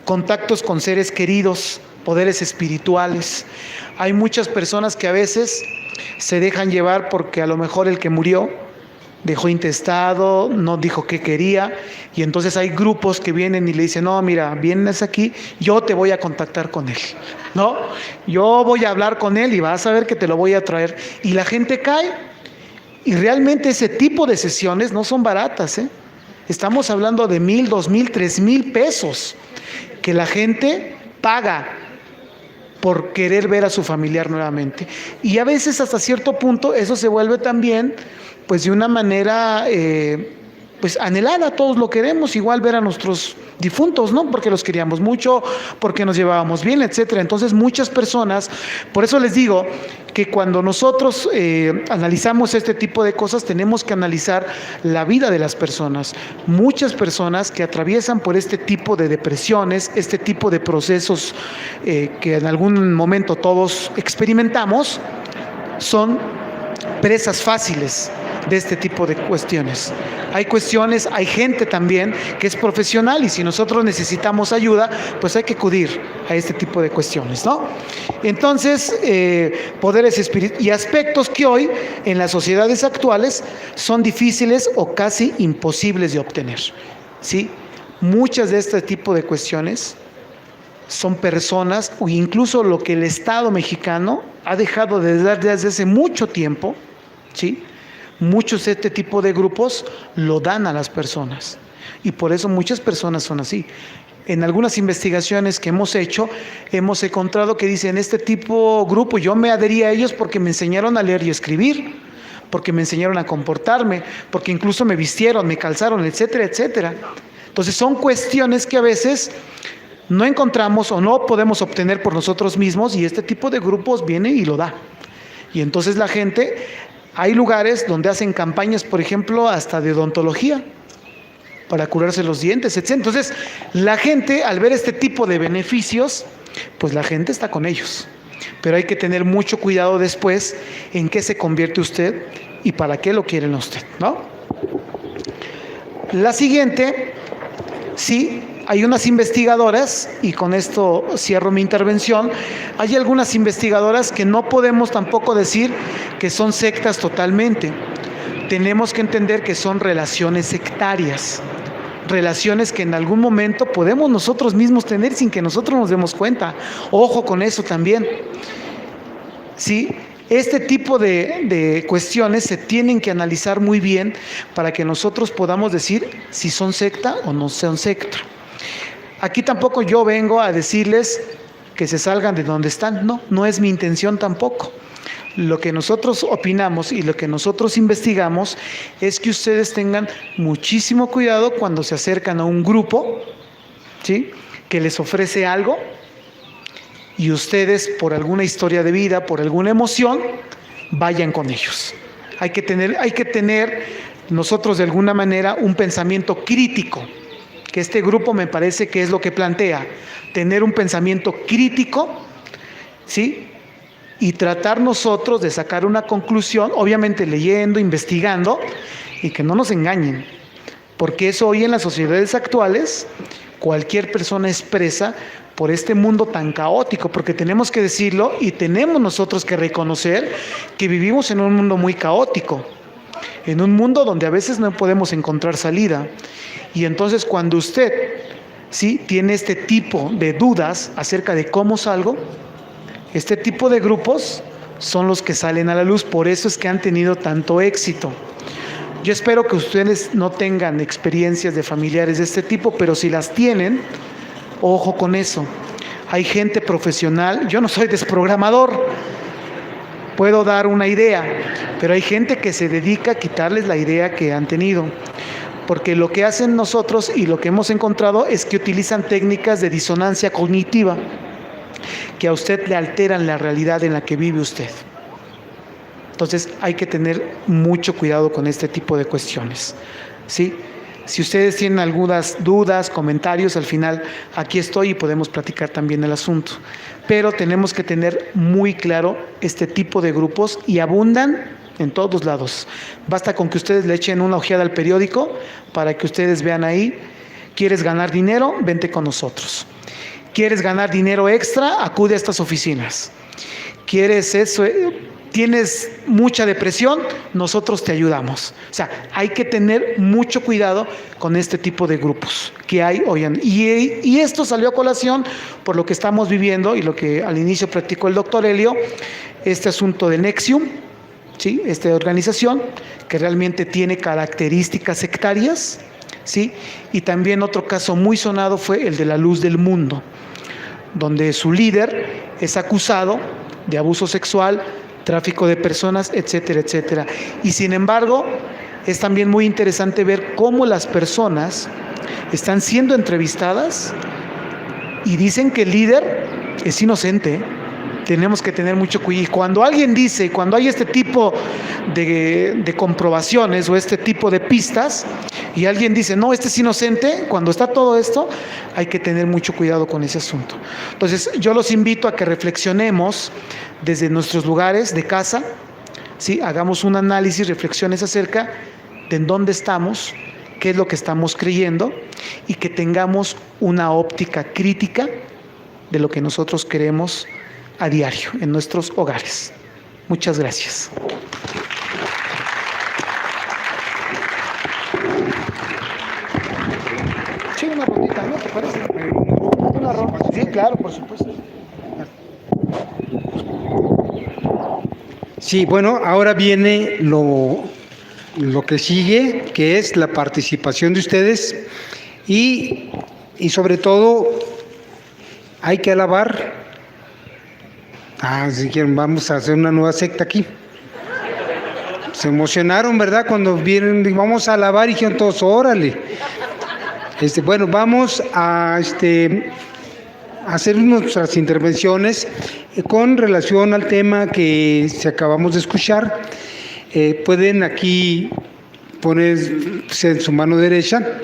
Contactos con seres queridos, poderes espirituales. Hay muchas personas que a veces se dejan llevar porque a lo mejor el que murió dejó intestado, no dijo qué quería, y entonces hay grupos que vienen y le dicen: no, mira, vienes aquí, yo te voy a contactar con él, ¿no? Yo voy a hablar con él y vas a ver que te lo voy a traer. Y la gente cae, y realmente ese tipo de sesiones no son baratas, ¿eh? Estamos hablando de 1,000, 2,000, 3,000 pesos que la gente paga por querer ver a su familiar nuevamente. Y a veces hasta cierto punto eso se vuelve también, pues, de una manera pues anhelada. Todos lo queremos igual, ver a nuestros difuntos, ¿no? Porque los queríamos mucho, porque nos llevábamos bien, etcétera. Entonces muchas personas, por eso les digo que cuando nosotros analizamos este tipo de cosas, tenemos que analizar la vida de las personas. Muchas personas que atraviesan por este tipo de depresiones, este tipo de procesos que en algún momento todos experimentamos, son presas fáciles de este tipo de cuestiones. Hay cuestiones, hay gente también que es profesional y si nosotros necesitamos ayuda, pues hay que acudir a este tipo de cuestiones, ¿no? Entonces, poderes espirituales y aspectos que hoy en las sociedades actuales son difíciles o casi imposibles de obtener, ¿sí? Muchas de este tipo de cuestiones son personas, o incluso lo que el Estado mexicano ha dejado de dar desde hace mucho tiempo, ¿sí? Muchos de este tipo de grupos lo dan a las personas y por eso muchas personas son así. En algunas investigaciones que hemos hecho, hemos encontrado que dicen, este tipo de grupo, yo me adherí a ellos porque me enseñaron a leer y escribir, porque me enseñaron a comportarme, porque incluso me vistieron, me calzaron, etcétera, etcétera. Entonces son cuestiones que a veces no encontramos o no podemos obtener por nosotros mismos y este tipo de grupos viene y lo da. Y entonces la gente, hay lugares donde hacen campañas, por ejemplo, hasta de odontología, para curarse los dientes, etc. Entonces, la gente, al ver este tipo de beneficios, pues la gente está con ellos. Pero hay que tener mucho cuidado después en qué se convierte usted y para qué lo quieren a usted, ¿no? La siguiente, sí, hay unas investigadoras, y con esto cierro mi intervención, hay algunas investigadoras que no podemos tampoco decir que son sectas totalmente. Tenemos que entender que son relaciones sectarias, relaciones que en algún momento podemos nosotros mismos tener sin que nosotros nos demos cuenta. Ojo con eso también. ¿Sí? Este tipo de cuestiones se tienen que analizar muy bien para que nosotros podamos decir si son secta o no son secta. Aquí tampoco yo vengo a decirles que se salgan de donde están. No, no es mi intención tampoco. Lo que nosotros opinamos y lo que nosotros investigamos es que ustedes tengan muchísimo cuidado cuando se acercan a un grupo, ¿sí?, que les ofrece algo y ustedes por alguna historia de vida, por alguna emoción, vayan con ellos. Hay que tener nosotros de alguna manera un pensamiento crítico, que este grupo me parece que es lo que plantea, tener un pensamiento crítico, ¿sí?, y tratar nosotros de sacar una conclusión, obviamente leyendo, investigando, y que no nos engañen, porque eso hoy en las sociedades actuales, cualquier persona expresa por este mundo tan caótico, porque tenemos que decirlo y tenemos nosotros que reconocer que vivimos en un mundo muy caótico, en un mundo donde a veces no podemos encontrar salida, y entonces cuando usted, ¿sí?, tiene este tipo de dudas acerca de cómo salgo, este tipo de grupos son los que salen a la luz, por eso es que han tenido tanto éxito. Yo espero que ustedes no tengan experiencias de familiares de este tipo, pero si las tienen, ojo con eso. Hay gente profesional, yo no soy desprogramador, puedo dar una idea, pero hay gente que se dedica a quitarles la idea que han tenido. Porque lo que hacen nosotros y lo que hemos encontrado es que utilizan técnicas de disonancia cognitiva, que a usted le alteran la realidad en la que vive usted. Entonces hay que tener mucho cuidado con este tipo de cuestiones, ¿sí? Si ustedes tienen algunas dudas, comentarios, al final aquí estoy y podemos platicar también el asunto. Pero tenemos que tener muy claro este tipo de grupos y abundan en todos lados. Basta con que ustedes le echen una ojeada al periódico para que ustedes vean ahí, ¿quieres ganar dinero? Vente con nosotros. ¿Quieres ganar dinero extra? Acude a estas oficinas. ¿Quieres eso? ¿Tienes mucha depresión? Nosotros te ayudamos. O sea, hay que tener mucho cuidado con este tipo de grupos que hay hoy en día. Y esto salió a colación por lo que estamos viviendo y lo que al inicio platicó el doctor Helio, este asunto de NXIVM, ¿sí?, esta organización que realmente tiene características sectarias, ¿sí? Y también otro caso muy sonado fue el de la Luz del Mundo, donde su líder es acusado de abuso sexual, tráfico de personas, etcétera, etcétera. Y sin embargo, es también muy interesante ver cómo las personas están siendo entrevistadas y dicen que el líder es inocente. Tenemos que tener mucho cuidado. Y cuando alguien dice, cuando hay este tipo de comprobaciones o este tipo de pistas, y alguien dice, no, este es inocente, cuando está todo esto, hay que tener mucho cuidado con ese asunto. Entonces, yo los invito a que reflexionemos desde nuestros lugares de casa, ¿sí? Hagamos un análisis, reflexiones acerca de en dónde estamos, qué es lo que estamos creyendo y que tengamos una óptica crítica de lo que nosotros queremos a diario en nuestros hogares. Muchas gracias. Sí, una rondita, ¿no te parece? Una ronda. Sí, claro, por supuesto. Sí, bueno, ahora viene lo que sigue, que es la participación de ustedes y sobre todo hay que alabar. Si quieren, vamos a hacer una nueva secta aquí. Se emocionaron, ¿verdad? Cuando vieron, vamos a alabar y dijeron todos, órale. Bueno, vamos a hacer nuestras intervenciones con relación al tema que acabamos de escuchar. Pueden aquí ponerse en su mano derecha.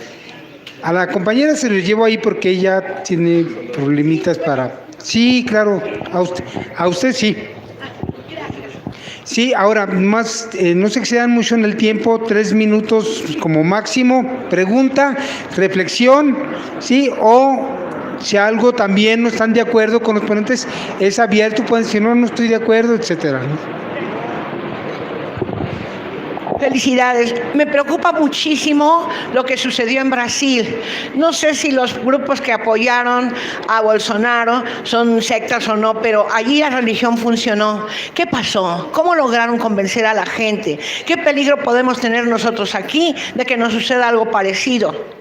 A la compañera se les llevo ahí porque ella tiene problemitas para... Sí, claro, a usted sí. Sí, ahora más, no se excedan mucho en el tiempo, 3 minutos como máximo, pregunta, reflexión, sí, o si algo también no están de acuerdo con los ponentes, es abierto, pueden decir no estoy de acuerdo, etcétera. Felicidades. Me preocupa muchísimo lo que sucedió en Brasil. No sé si los grupos que apoyaron a Bolsonaro son sectas o no, pero allí la religión funcionó. ¿Qué pasó? ¿Cómo lograron convencer a la gente? ¿Qué peligro podemos tener nosotros aquí de que nos suceda algo parecido?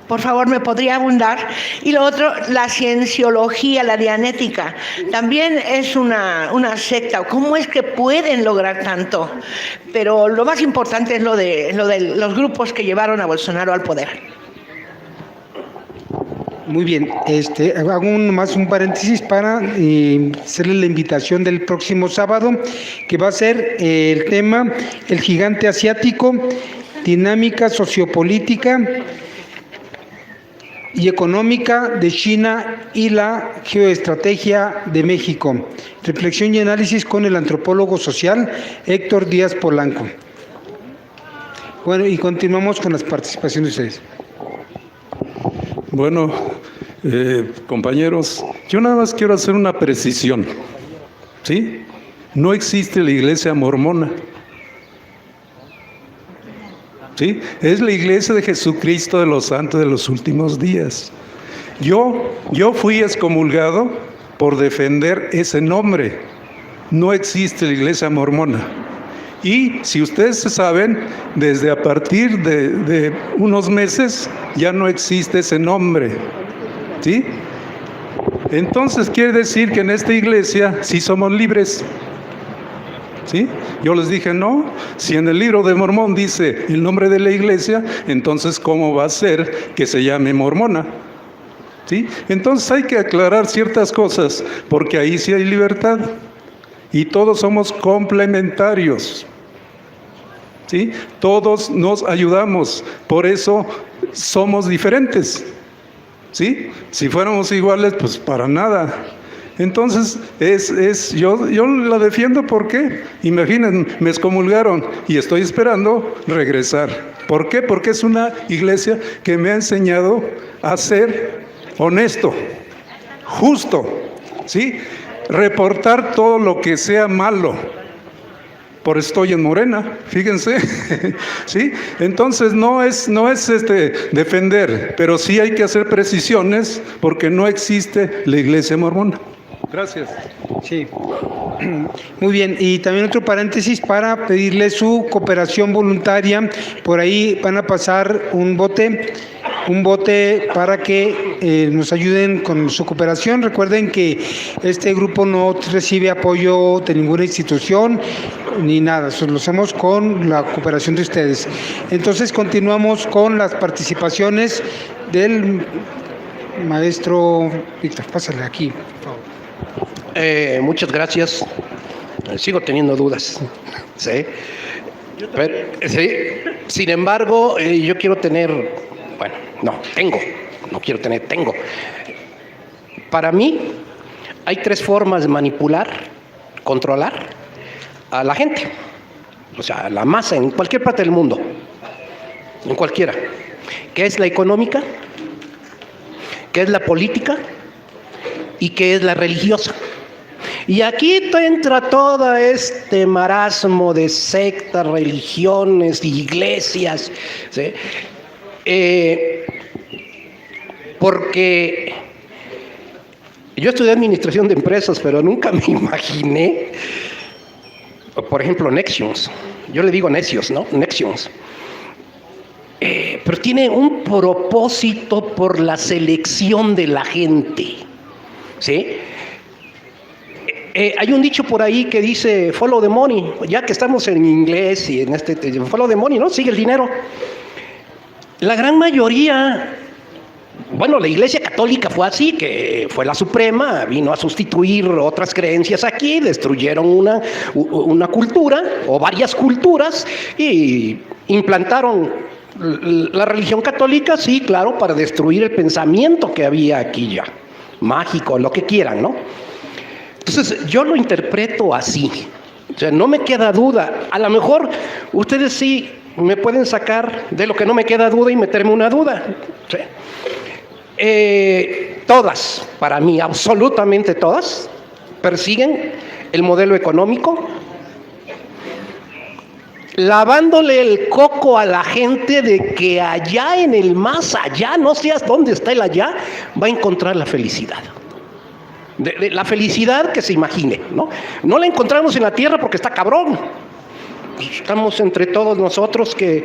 Por favor, ¿me podría abundar? Y lo otro, la cienciología, la dianética, también es una secta. ¿Cómo es que pueden lograr tanto? Pero lo más importante es lo de los grupos que llevaron a Bolsonaro al poder. Muy bien, hago más un paréntesis para hacerle la invitación del próximo sábado, que va a ser el tema El gigante asiático, dinámica sociopolítica y económica de China y la geoestrategia de México. Reflexión y análisis con el antropólogo social Héctor Díaz Polanco. Bueno, y continuamos con las participaciones de ustedes. Bueno, compañeros, yo nada más quiero hacer una precisión, ¿sí? No existe la iglesia mormona, ¿sí? Es la iglesia de Jesucristo de los santos de los últimos días. Yo fui excomulgado por defender ese nombre. No existe la iglesia mormona. Y si ustedes saben, desde a partir de unos meses ya no existe ese nombre, ¿sí? Entonces quiere decir que en esta iglesia sí somos libres, ¿sí? Yo les dije, no, si en el libro de Mormón dice el nombre de la iglesia, entonces ¿cómo va a ser que se llame mormona? ¿Sí? Entonces hay que aclarar ciertas cosas, porque ahí sí hay libertad, y todos somos complementarios, ¿sí? Todos nos ayudamos, por eso somos diferentes, ¿sí? Si fuéramos iguales, pues para nada. Entonces, yo la defiendo porque, imaginen, me excomulgaron y estoy esperando regresar. ¿Por qué? Porque es una iglesia que me ha enseñado a ser honesto, justo, ¿sí? Reportar todo lo que sea malo. Por estoy en Morena, fíjense, ¿sí? Entonces no es defender, pero sí hay que hacer precisiones porque no existe la iglesia mormona. Gracias. Sí, muy bien. Y también otro paréntesis para pedirle su cooperación voluntaria. Por ahí van a pasar un bote para que nos ayuden con su cooperación. Recuerden que este grupo no recibe apoyo de ninguna institución ni nada, eso lo hacemos con la cooperación de ustedes. Entonces continuamos con las participaciones del maestro Víctor. Pásale aquí, por favor. Muchas gracias. Sigo teniendo dudas. ¿Sí? Pero, sí. Sin embargo, yo quiero tener, tengo. Para mí, hay 3 formas de manipular, controlar a la gente. o sea, la masa en cualquier parte del mundo, en cualquiera, que es la económica, que es la política y que es la religiosa. Y aquí entra todo este marasmo de sectas, religiones, iglesias, ¿sí? Porque yo estudié administración de empresas, pero nunca me imaginé, por ejemplo, Nexions. Yo le digo necios, ¿no? Nexions. Pero tiene un propósito por la selección de la gente, ¿sí? Hay un dicho por ahí que dice follow the money, ya que estamos en inglés y en follow the money, ¿no? Sigue el dinero. La gran mayoría, bueno, la Iglesia Católica fue así, que fue la suprema, vino a sustituir otras creencias aquí, destruyeron una cultura o varias culturas y implantaron la religión católica, sí, claro, para destruir el pensamiento que había aquí ya, mágico, lo que quieran, ¿no? Entonces, yo lo interpreto así, o sea, no me queda duda. A lo mejor ustedes sí me pueden sacar de lo que no me queda duda y meterme una duda. ¿Sí? Todas, para mí, absolutamente todas, persiguen el modelo económico, lavándole el coco a la gente de que allá en el más allá, no seas dónde está el allá, va a encontrar la felicidad. De la felicidad que se imagine, ¿no? No la encontramos en la tierra porque está cabrón. Estamos entre todos nosotros que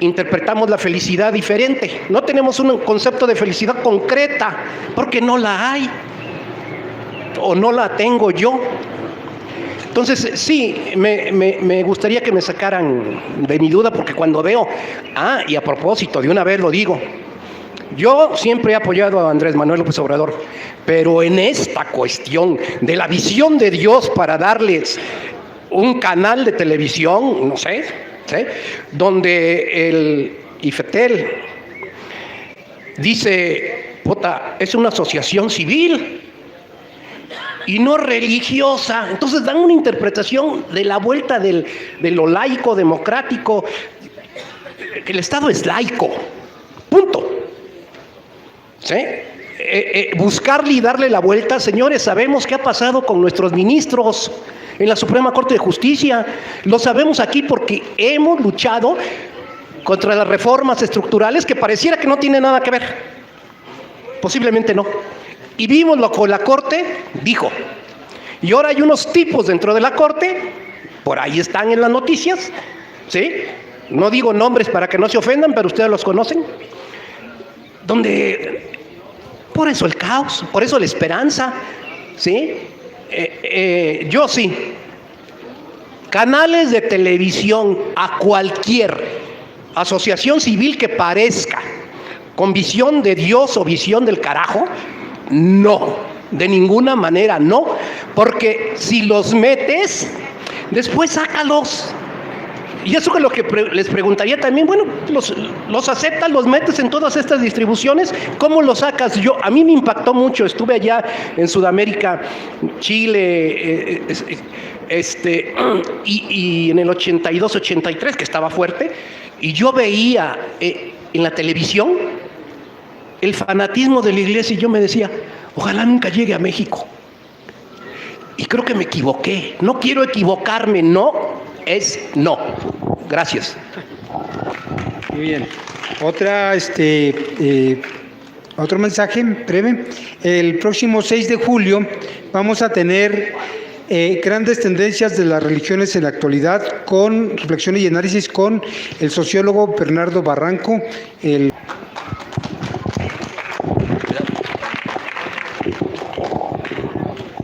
interpretamos la felicidad diferente. No tenemos un concepto de felicidad concreta porque no la hay o no la tengo yo. Entonces, sí, me gustaría que me sacaran de mi duda, porque cuando veo, y a propósito, de una vez lo digo, yo siempre he apoyado a Andrés Manuel López Obrador, pero en esta cuestión de la visión de Dios para darles un canal de televisión, no sé, ¿sí?, donde el IFETEL dice, es una asociación civil y no religiosa. Entonces dan una interpretación de la vuelta de lo laico, democrático. El Estado es laico, punto. ¿Sí? Buscarle y darle la vuelta, señores, sabemos qué ha pasado con nuestros ministros en la Suprema Corte de Justicia. Lo sabemos aquí porque hemos luchado contra las reformas estructurales que pareciera que no tienen nada que ver. Posiblemente no. Y vimos lo que la Corte dijo. Y ahora hay unos tipos dentro de la Corte, por ahí están en las noticias, ¿sí? No digo nombres para que no se ofendan, pero ustedes los conocen. Donde, por eso el caos, por eso la esperanza, ¿sí? Yo sí. Canales de televisión a cualquier asociación civil que parezca con visión de Dios o visión del carajo, no, de ninguna manera no, porque si los metes, después sácalos. Y eso es lo que les preguntaría también, bueno, los aceptas, los metes en todas estas distribuciones, ¿cómo los sacas? A mí me impactó mucho, estuve allá en Sudamérica, Chile, y en el 82, 83, que estaba fuerte, y yo veía en la televisión el fanatismo de la iglesia y yo me decía, ojalá nunca llegue a México. Y creo que me equivoqué, no quiero equivocarme, no es no. Gracias. Muy bien. Otro mensaje breve. El próximo 6 de julio vamos a tener grandes tendencias de las religiones en la actualidad, con reflexiones y análisis con el sociólogo Bernardo Barranco.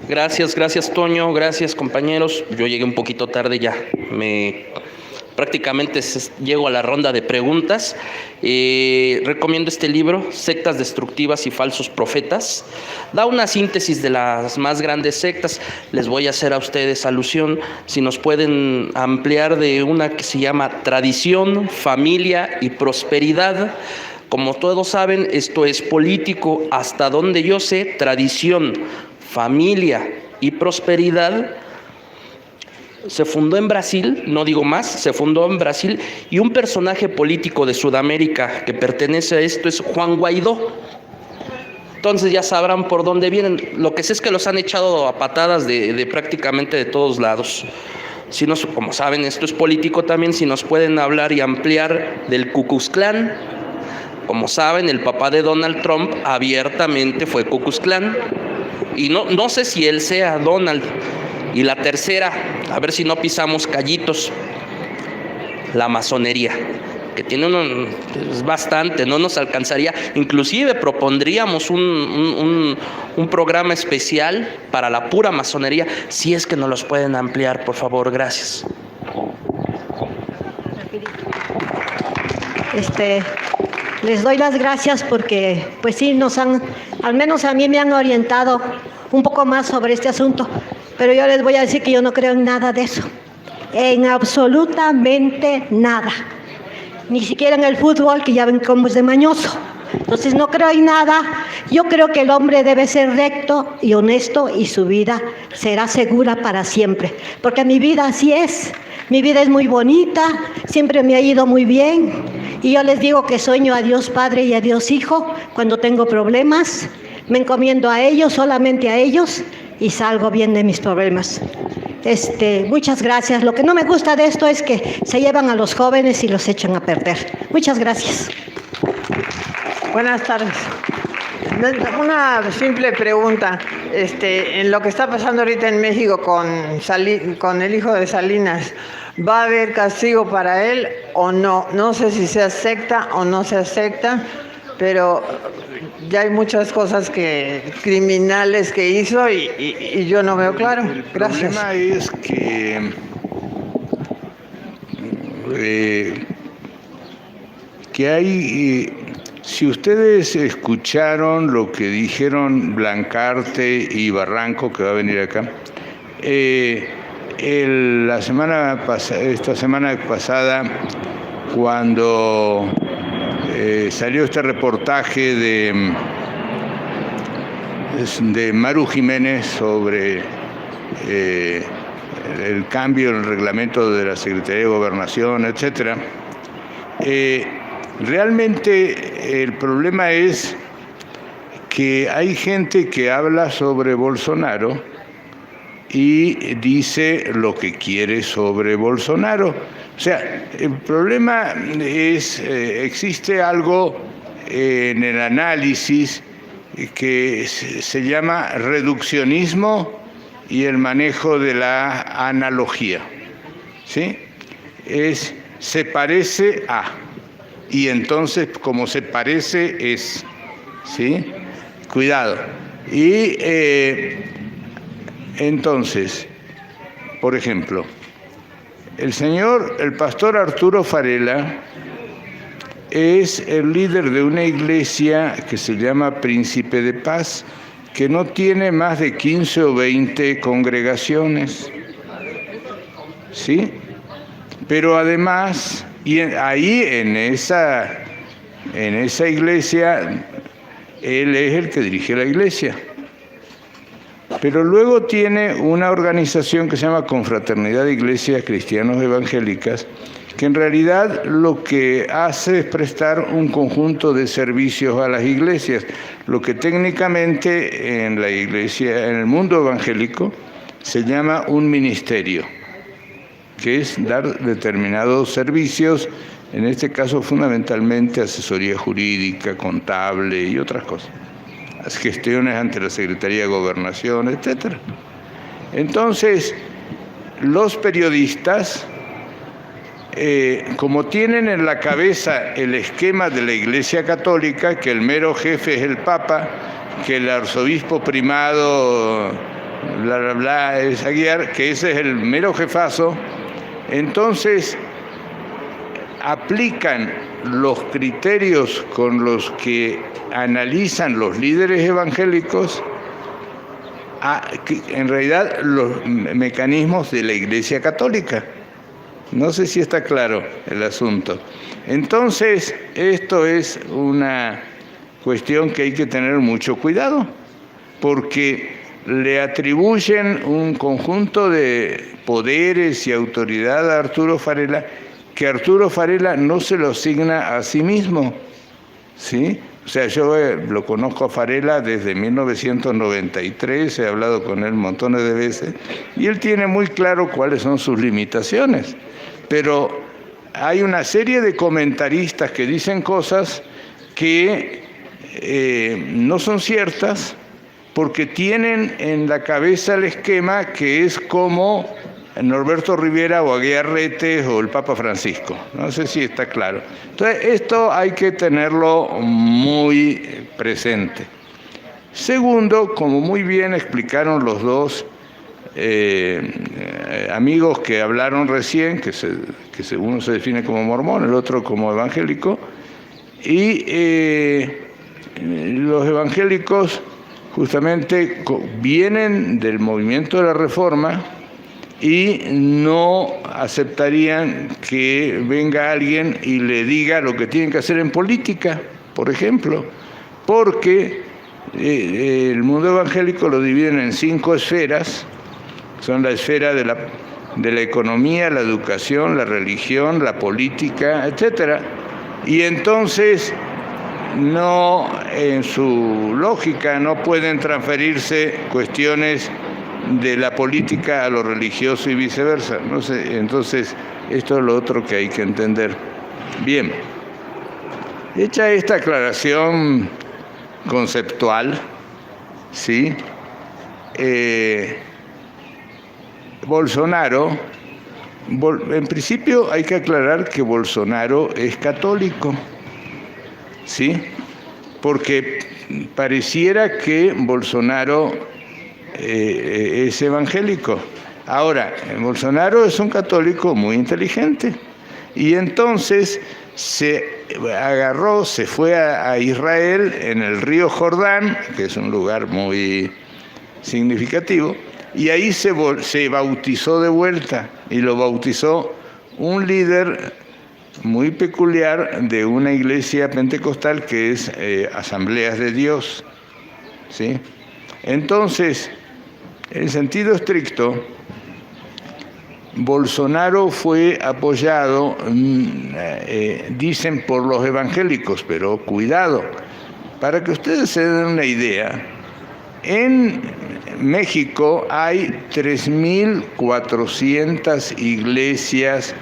Gracias Toño, gracias compañeros. Yo llegué un poquito tarde ya, prácticamente llego a la ronda de preguntas. Recomiendo este libro, Sectas Destructivas y Falsos Profetas. Da una síntesis de las más grandes sectas. Les voy a hacer a ustedes alusión, si nos pueden ampliar, de una que se llama Tradición, Familia y Prosperidad. Como todos saben, esto es político. Hasta donde yo sé, tradición, familia y prosperidad se fundó en Brasil, no digo más, se fundó en Brasil, y un personaje político de Sudamérica que pertenece a esto es Juan Guaidó. Entonces ya sabrán por dónde vienen. Lo que sé es que los han echado a patadas de prácticamente de todos lados. Si nos, como saben, esto es político también, si nos pueden hablar y ampliar del Ku Klux Klan. Como saben, el papá de Donald Trump abiertamente fue Ku Klux Klan. Y no sé si él sea Donald. Y la tercera, a ver si no pisamos callitos, la masonería, que tiene bastante, no nos alcanzaría. Inclusive propondríamos un programa especial para la pura masonería, si es que nos los pueden ampliar, por favor, gracias. Les doy las gracias porque, pues sí, al menos a mí me han orientado un poco más sobre este asunto. Pero yo les voy a decir que yo no creo en nada de eso, en absolutamente nada, ni siquiera en el fútbol, que ya ven cómo es de mañoso. Entonces no creo en nada. Yo creo que el hombre debe ser recto y honesto y su vida será segura para siempre, porque mi vida así es. Mi vida es muy bonita, siempre me ha ido muy bien, y yo les digo que sueño a Dios Padre y a Dios Hijo cuando tengo problemas, me encomiendo a ellos, solamente a ellos, y salgo bien de mis problemas. Muchas gracias. Lo que no me gusta de esto es que se llevan a los jóvenes y los echan a perder. Muchas gracias. Buenas tardes. Una simple pregunta. En lo que está pasando ahorita en México con el hijo de Salinas, ¿va a haber castigo para él o no? No sé si se acepta o no se acepta, pero ya hay muchas cosas criminales que hizo y yo no veo claro. Gracias. El problema es que hay, si ustedes escucharon lo que dijeron Blancarte y Barranco, que va a venir acá, esta semana pasada, cuando salió este reportaje de Maru Jiménez sobre el cambio en el reglamento de la Secretaría de Gobernación, etcétera. Realmente el problema es que hay gente que habla sobre Bolsonaro y dice lo que quiere sobre Bolsonaro. O sea, el problema es, existe algo en el análisis que se llama reduccionismo y el manejo de la analogía, ¿sí? Se parece a, y entonces como se parece es, ¿sí? Cuidado. Y entonces, por ejemplo, el pastor Arturo Farela es el líder de una iglesia que se llama Príncipe de Paz, que no tiene más de 15 o 20 congregaciones, ¿sí? Pero además, y ahí en esa iglesia, él es el que dirige la iglesia. Pero luego tiene una organización que se llama Confraternidad de Iglesias Cristianos Evangélicas, que en realidad lo que hace es prestar un conjunto de servicios a las iglesias, lo que técnicamente en la iglesia, en el mundo evangélico, se llama un ministerio, que es dar determinados servicios, en este caso fundamentalmente asesoría jurídica, contable y otras cosas, las gestiones ante la Secretaría de Gobernación, etc. Entonces, los periodistas, como tienen en la cabeza el esquema de la Iglesia Católica, que el mero jefe es el Papa, que el arzobispo primado, bla, bla, bla, es Aguiar, que ese es el mero jefazo, entonces aplican los criterios con los que analizan los líderes evangélicos en realidad los mecanismos de la Iglesia Católica. No sé si está claro el asunto. Entonces, esto es una cuestión que hay que tener mucho cuidado, porque le atribuyen un conjunto de poderes y autoridad a Arturo Farela que Arturo Farela no se lo asigna a sí mismo, ¿sí? O sea, yo lo conozco a Farela desde 1993, he hablado con él montones de veces, y él tiene muy claro cuáles son sus limitaciones. Pero hay una serie de comentaristas que dicen cosas que no son ciertas porque tienen en la cabeza el esquema que es como Norberto Rivera o Aguiarrete o el Papa Francisco. No sé si está claro. Entonces, esto hay que tenerlo muy presente. Segundo, como muy bien explicaron los dos amigos que hablaron recién, que uno se define como mormón, el otro como evangélico, y los evangélicos justamente vienen del movimiento de la Reforma y no aceptarían que venga alguien y le diga lo que tienen que hacer en política, por ejemplo, porque el mundo evangélico lo dividen en 5 esferas. Son la esfera de la economía, la educación, la religión, la política, etc. Y entonces, no, en su lógica, no pueden transferirse cuestiones de la política a lo religioso y viceversa. No sé, entonces, esto es lo otro que hay que entender. Bien, hecha esta aclaración conceptual, ¿sí? Bolsonaro, en principio hay que aclarar que Bolsonaro es católico, ¿sí? Porque pareciera que Bolsonaro es evangélico. Ahora, Bolsonaro es un católico muy inteligente y entonces se fue a Israel en el río Jordán, que es un lugar muy significativo, y ahí se bautizó de vuelta, y lo bautizó un líder muy peculiar de una iglesia pentecostal que es Asambleas de Dios, ¿sí? Entonces, en sentido estricto, Bolsonaro fue apoyado, dicen, por los evangélicos, pero cuidado, para que ustedes se den una idea, en México hay 3.400 iglesias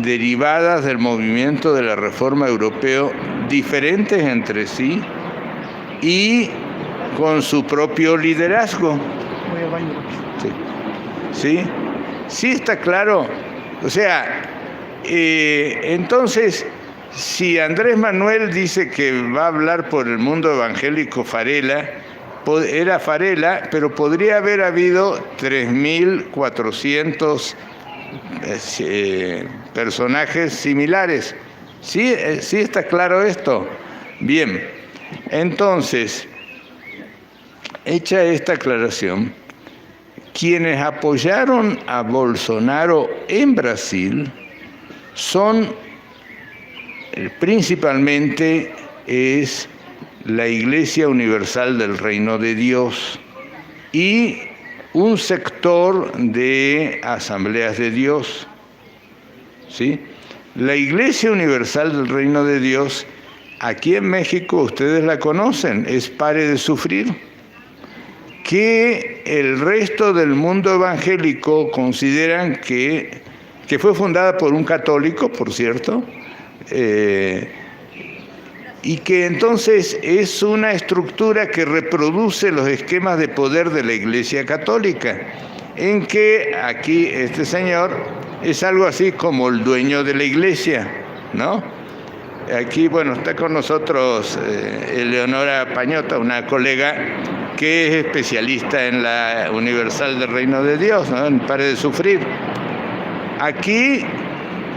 derivadas del movimiento de la Reforma Europeo, diferentes entre sí y con su propio liderazgo. ¿Sí? ¿Sí está claro? O sea, entonces, si Andrés Manuel dice que va a hablar por el mundo evangélico Farela, era Farela, pero podría haber habido 3.400 personajes similares. ¿Sí? ¿Sí está claro esto? Bien, entonces, hecha esta aclaración, quienes apoyaron a Bolsonaro en Brasil son principalmente la Iglesia Universal del Reino de Dios y un sector de Asambleas de Dios, ¿sí? La Iglesia Universal del Reino de Dios, aquí en México ustedes la conocen, es Pare de Sufrir, que el resto del mundo evangélico consideran que fue fundada por un católico, por cierto, y que entonces es una estructura que reproduce los esquemas de poder de la Iglesia Católica, en que aquí este señor es algo así como el dueño de la Iglesia, ¿no? Aquí, bueno, está con nosotros Eleonora Pañota, una colega que es especialista en la Universal del Reino de Dios, ¿no? En Pare de Sufrir. Aquí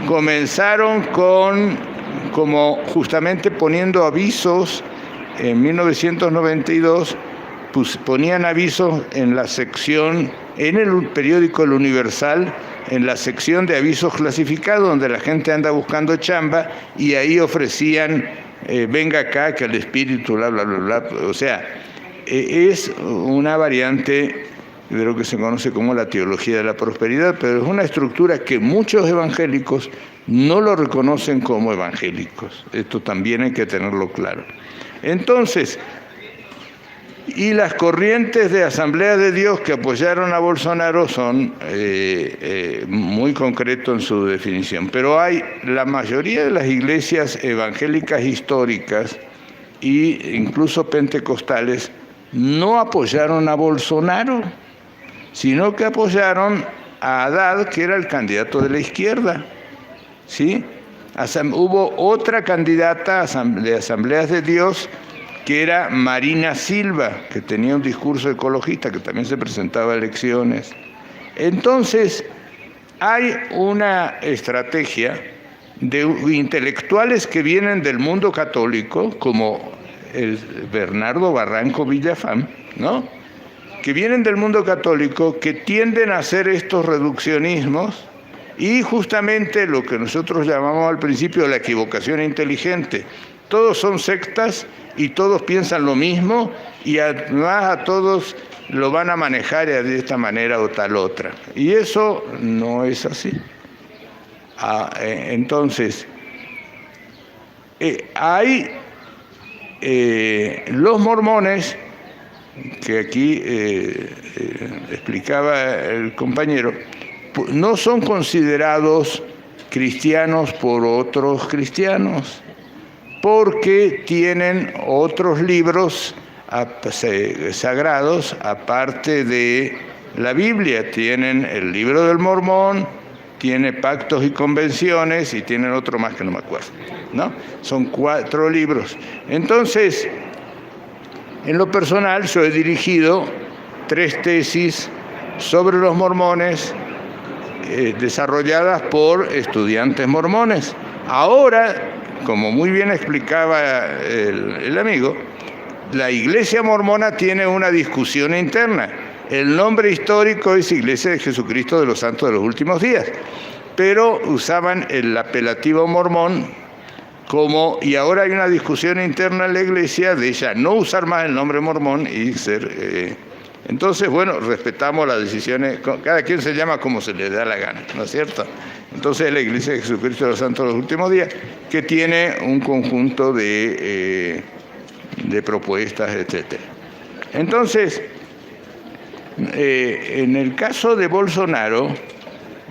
comenzaron como justamente poniendo avisos en 1992, ponían avisos en la sección, en el periódico El Universal, en la sección de avisos clasificados, donde la gente anda buscando chamba, y ahí ofrecían, venga acá, que el espíritu, bla, bla, bla, bla. O sea, es una variante de lo que se conoce como la teología de la prosperidad, pero es una estructura que muchos evangélicos no lo reconocen como evangélicos. Esto también hay que tenerlo claro. Entonces, y las corrientes de Asamblea de Dios que apoyaron a Bolsonaro son muy concretos en su definición. Pero la mayoría de las iglesias evangélicas históricas e incluso pentecostales no apoyaron a Bolsonaro, sino que apoyaron a Haddad, que era el candidato de la izquierda. ¿Sí? Hubo otra candidata de Asambleas de Dios, que era Marina Silva, que tenía un discurso ecologista, que también se presentaba a elecciones. Entonces, hay una estrategia de intelectuales que vienen del mundo católico, como el Bernardo Barranco Villafán, ¿no?, que vienen del mundo católico, que tienden a hacer estos reduccionismos y justamente lo que nosotros llamamos al principio la equivocación inteligente. Todos son sectas y todos piensan lo mismo y además a todos lo van a manejar de esta manera o tal otra. Y eso no es así. Entonces, hay los mormones, que aquí explicaba el compañero, no son considerados cristianos por otros cristianos, porque tienen otros libros sagrados aparte de la Biblia. Tienen el libro del Mormón, tiene Pactos y Convenciones y tienen otro más que no me acuerdo, ¿no? Son 4 libros. Entonces, en lo personal, yo he dirigido 3 tesis sobre los mormones desarrolladas por estudiantes mormones. Ahora, como muy bien explicaba el amigo, la Iglesia mormona tiene una discusión interna. El nombre histórico es Iglesia de Jesucristo de los Santos de los Últimos Días, pero usaban el apelativo mormón y ahora hay una discusión interna en la Iglesia de ya no usar más el nombre mormón y ser... entonces, bueno, respetamos las decisiones, cada quien se llama como se le da la gana, ¿no es cierto? Entonces la Iglesia de Jesucristo de los Santos de los Últimos Días, que tiene un conjunto de propuestas, etc. Entonces, en el caso de Bolsonaro,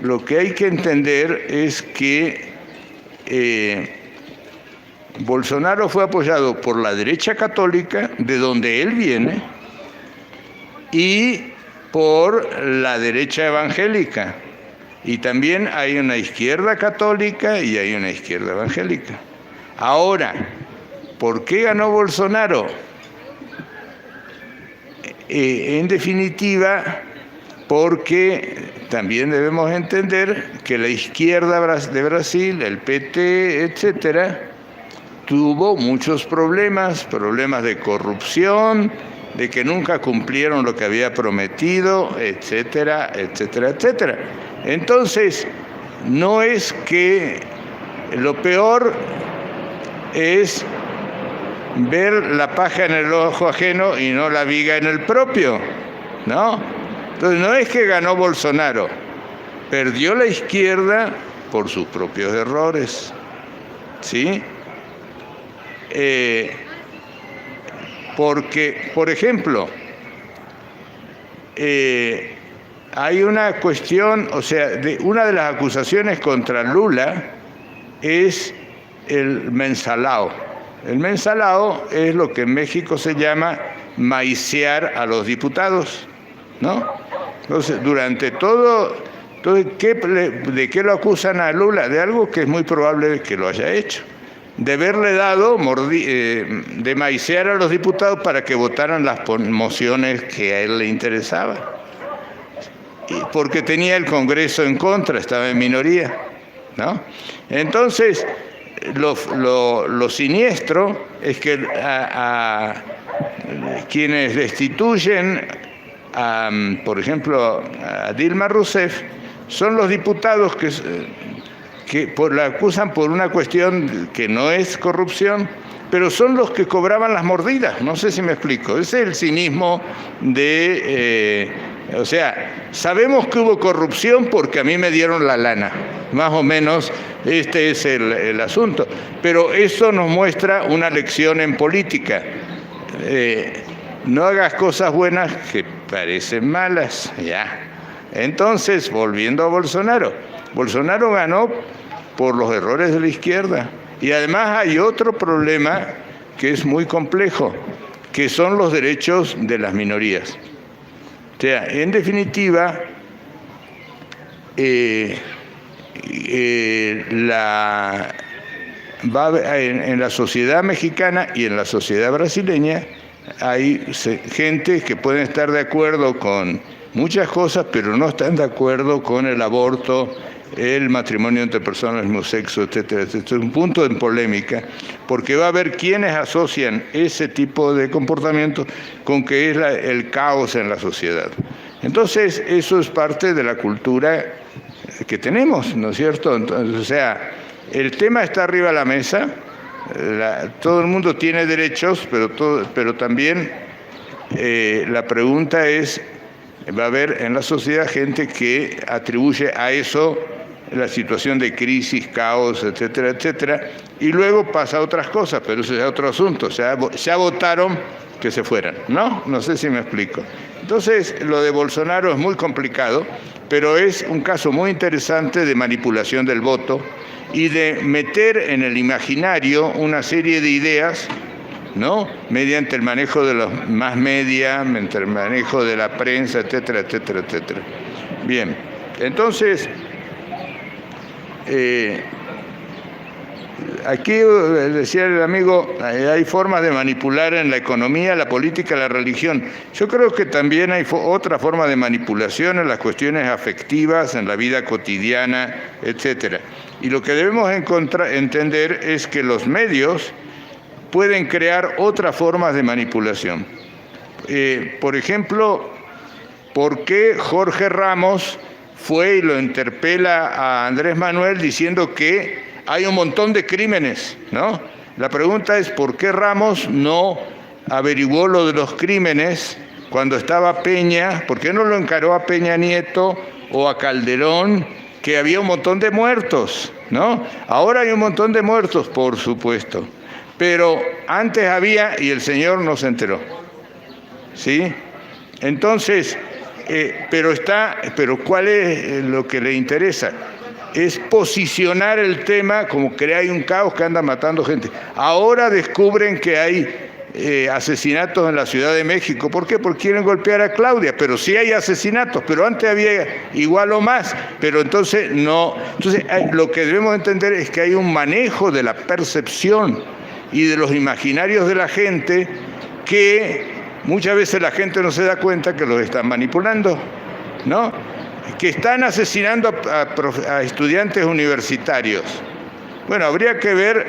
lo que hay que entender es que Bolsonaro fue apoyado por la derecha católica, de donde él viene, y por la derecha evangélica. Y también hay una izquierda católica y hay una izquierda evangélica. Ahora, ¿por qué ganó Bolsonaro? En definitiva, porque también debemos entender que la izquierda de Brasil, el PT, etcétera, tuvo muchos problemas de corrupción, de que nunca cumplieron lo que había prometido, etcétera, etcétera, etcétera. Entonces, no es que lo peor es ver la paja en el ojo ajeno y no la viga en el propio, ¿no? Entonces, no es que ganó Bolsonaro, perdió la izquierda por sus propios errores, ¿sí? Porque, por ejemplo, hay una cuestión, o sea, una de las acusaciones contra Lula es el mensalao. El mensalao es lo que en México se llama maicear a los diputados, ¿no? Entonces, durante todo, ¿de qué lo acusan a Lula? De algo que es muy probable que lo haya hecho. De haberle dado, de maicear a los diputados para que votaran las mociones que a él le interesaban. Porque tenía el Congreso en contra, estaba en minoría, ¿no? Entonces, lo siniestro es que a quienes destituyen, por ejemplo, a Dilma Rousseff, son los diputados que la acusan por una cuestión que no es corrupción, pero son los que cobraban las mordidas, no sé si me explico. Ese es el cinismo de... o sea, sabemos que hubo corrupción porque a mí me dieron la lana, más o menos este es el asunto. Pero eso nos muestra una lección en política. No hagas cosas buenas que parecen malas, ya. Entonces, volviendo a Bolsonaro, Bolsonaro ganó por los errores de la izquierda. Y además hay otro problema que es muy complejo, que son los derechos de las minorías. O sea, en definitiva, en la sociedad mexicana y en la sociedad brasileña hay gente que pueden estar de acuerdo con muchas cosas, pero no están de acuerdo con el aborto, el matrimonio entre personas del mismo sexo, etcétera, etcétera. Es un punto en polémica, porque va a haber quienes asocian ese tipo de comportamiento con que es el caos en la sociedad. Entonces, eso es parte de la cultura que tenemos, ¿no es cierto? Entonces, o sea, el tema está arriba de la mesa, todo el mundo tiene derechos, pero también la pregunta es, va a haber en la sociedad gente que atribuye a eso la situación de crisis, caos, etcétera, etcétera, y luego pasa otras cosas, pero eso es otro asunto. Ya votaron que se fueran, ¿no? No sé si me explico. Entonces, lo de Bolsonaro es muy complicado, pero es un caso muy interesante de manipulación del voto y de meter en el imaginario una serie de ideas, ¿no? Mediante el manejo de los más media, mediante el manejo de la prensa, etcétera, etcétera, etcétera. Bien, entonces, aquí decía el amigo, hay formas de manipular en la economía, la política, la religión. Yo creo que también hay otra forma de manipulación en las cuestiones afectivas, en la vida cotidiana, etcétera. Y lo que debemos entender es que los medios pueden crear otras formas de manipulación. Por ejemplo, ¿por qué Jorge Ramos fue y lo interpela a Andrés Manuel diciendo que hay un montón de crímenes, ¿no? La pregunta es, ¿por qué Ramos no averiguó lo de los crímenes cuando estaba Peña? ¿Por qué no lo encaró a Peña Nieto o a Calderón, que había un montón de muertos, ¿no? Ahora hay un montón de muertos, por supuesto, pero antes había y el señor no se enteró, ¿sí? Entonces, pero ¿cuál es lo que le interesa? Es posicionar el tema como que hay un caos que anda matando gente. Ahora descubren que hay asesinatos en la Ciudad de México. ¿Por qué? Porque quieren golpear a Claudia, pero sí hay asesinatos, pero antes había igual o más, pero entonces no. Entonces, lo que debemos entender es que hay un manejo de la percepción y de los imaginarios de la gente que muchas veces la gente no se da cuenta que los están manipulando, ¿no? Que están asesinando a estudiantes universitarios. Bueno, habría que ver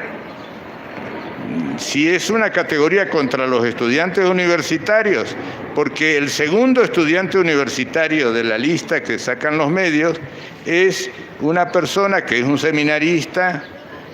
si es una categoría contra los estudiantes universitarios, porque el segundo estudiante universitario de la lista que sacan los medios es una persona que es un seminarista,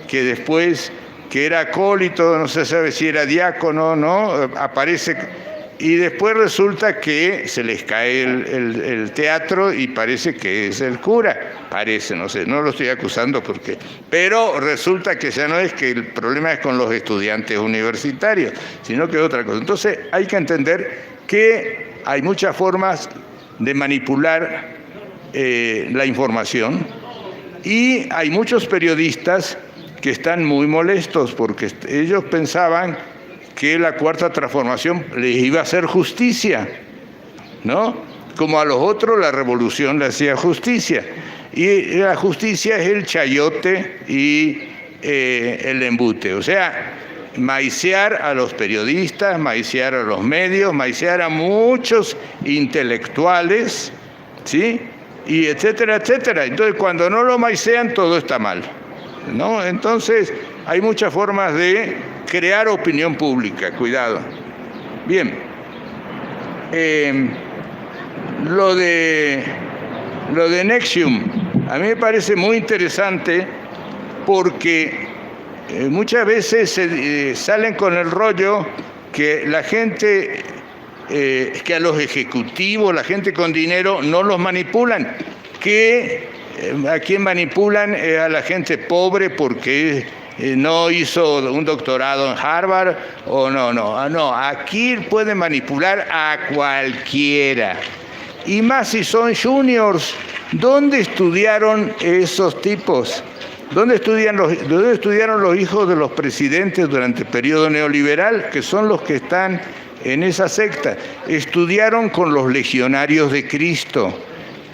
que después, que era acólito, no se sabe si era diácono, ¿no? Aparece... Y después resulta que se les cae el teatro y parece que es el cura. Parece, no sé, no lo estoy acusando porque... Pero resulta que ya no es que el problema es con los estudiantes universitarios, sino que es otra cosa. Entonces hay que entender que hay muchas formas de manipular la información y hay muchos periodistas que están muy molestos porque ellos pensaban que la Cuarta Transformación les iba a hacer justicia, ¿no? Como a los otros la revolución le hacía justicia. Y la justicia es el chayote y el embute. O sea, maicear a los periodistas, maicear a los medios, maicear a muchos intelectuales, ¿sí? Y etcétera, etcétera. Entonces, cuando no lo maicean, todo está mal, ¿no? Entonces, hay muchas formas de crear opinión pública, cuidado. Bien, lo de NXIVM, a mí me parece muy interesante porque muchas veces salen con el rollo que la gente, que a los ejecutivos, la gente con dinero, no los manipulan, que a quien manipulan es a la gente pobre porque no hizo un doctorado en Harvard, o no, aquí pueden manipular a cualquiera, y más si son juniors. ¿Dónde estudiaron esos tipos? ¿Dónde estudiaron los hijos de los presidentes durante el periodo neoliberal, que son los que están en esa secta? Estudiaron con los legionarios de Cristo.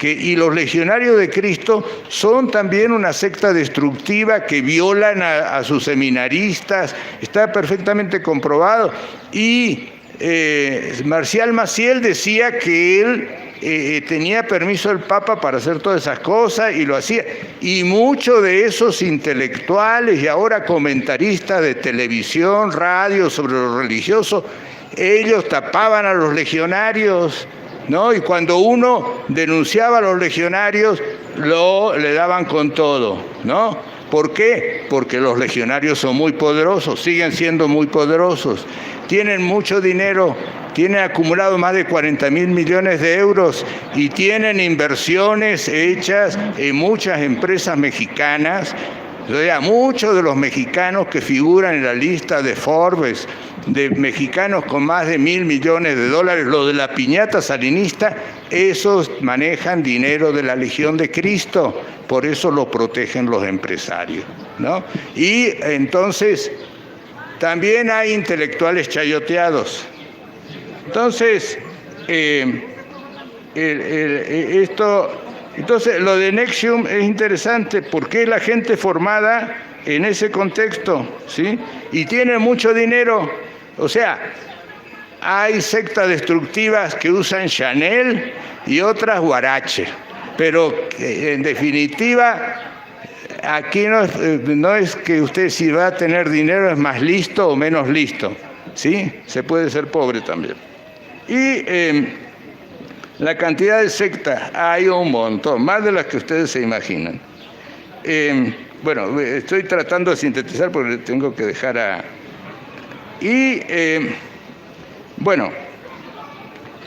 Y los legionarios de Cristo son también una secta destructiva que violan a sus seminaristas, está perfectamente comprobado. Y Marcial Maciel decía que él tenía permiso del Papa para hacer todas esas cosas y lo hacía. Y muchos de esos intelectuales y ahora comentaristas de televisión, radio sobre lo religioso, ellos tapaban a los legionarios, ¿no? Y cuando uno denunciaba a los legionarios, le daban con todo, ¿no? ¿Por qué? Porque los legionarios son muy poderosos, siguen siendo muy poderosos, tienen mucho dinero, tienen acumulado más de 40.000 millones de euros y tienen inversiones hechas en muchas empresas mexicanas. O sea, muchos de los mexicanos que figuran en la lista de Forbes, de mexicanos con más de 1.000 millones de dólares, lo de la piñata salinista, esos manejan dinero de la Legión de Cristo, por eso lo protegen los empresarios, ¿no? Y entonces también hay intelectuales chayoteados. Entonces, entonces lo de NXIVM es interesante porque la gente formada en ese contexto, ¿sí? Y tiene mucho dinero. O sea, hay sectas destructivas que usan Chanel y otras Huarache, pero en definitiva aquí no es que usted, si va a tener dinero, es más listo o menos listo, ¿sí? Se puede ser pobre también. Y la cantidad de sectas, hay un montón, más de las que ustedes se imaginan. Bueno, estoy tratando de sintetizar porque tengo que dejar a... bueno,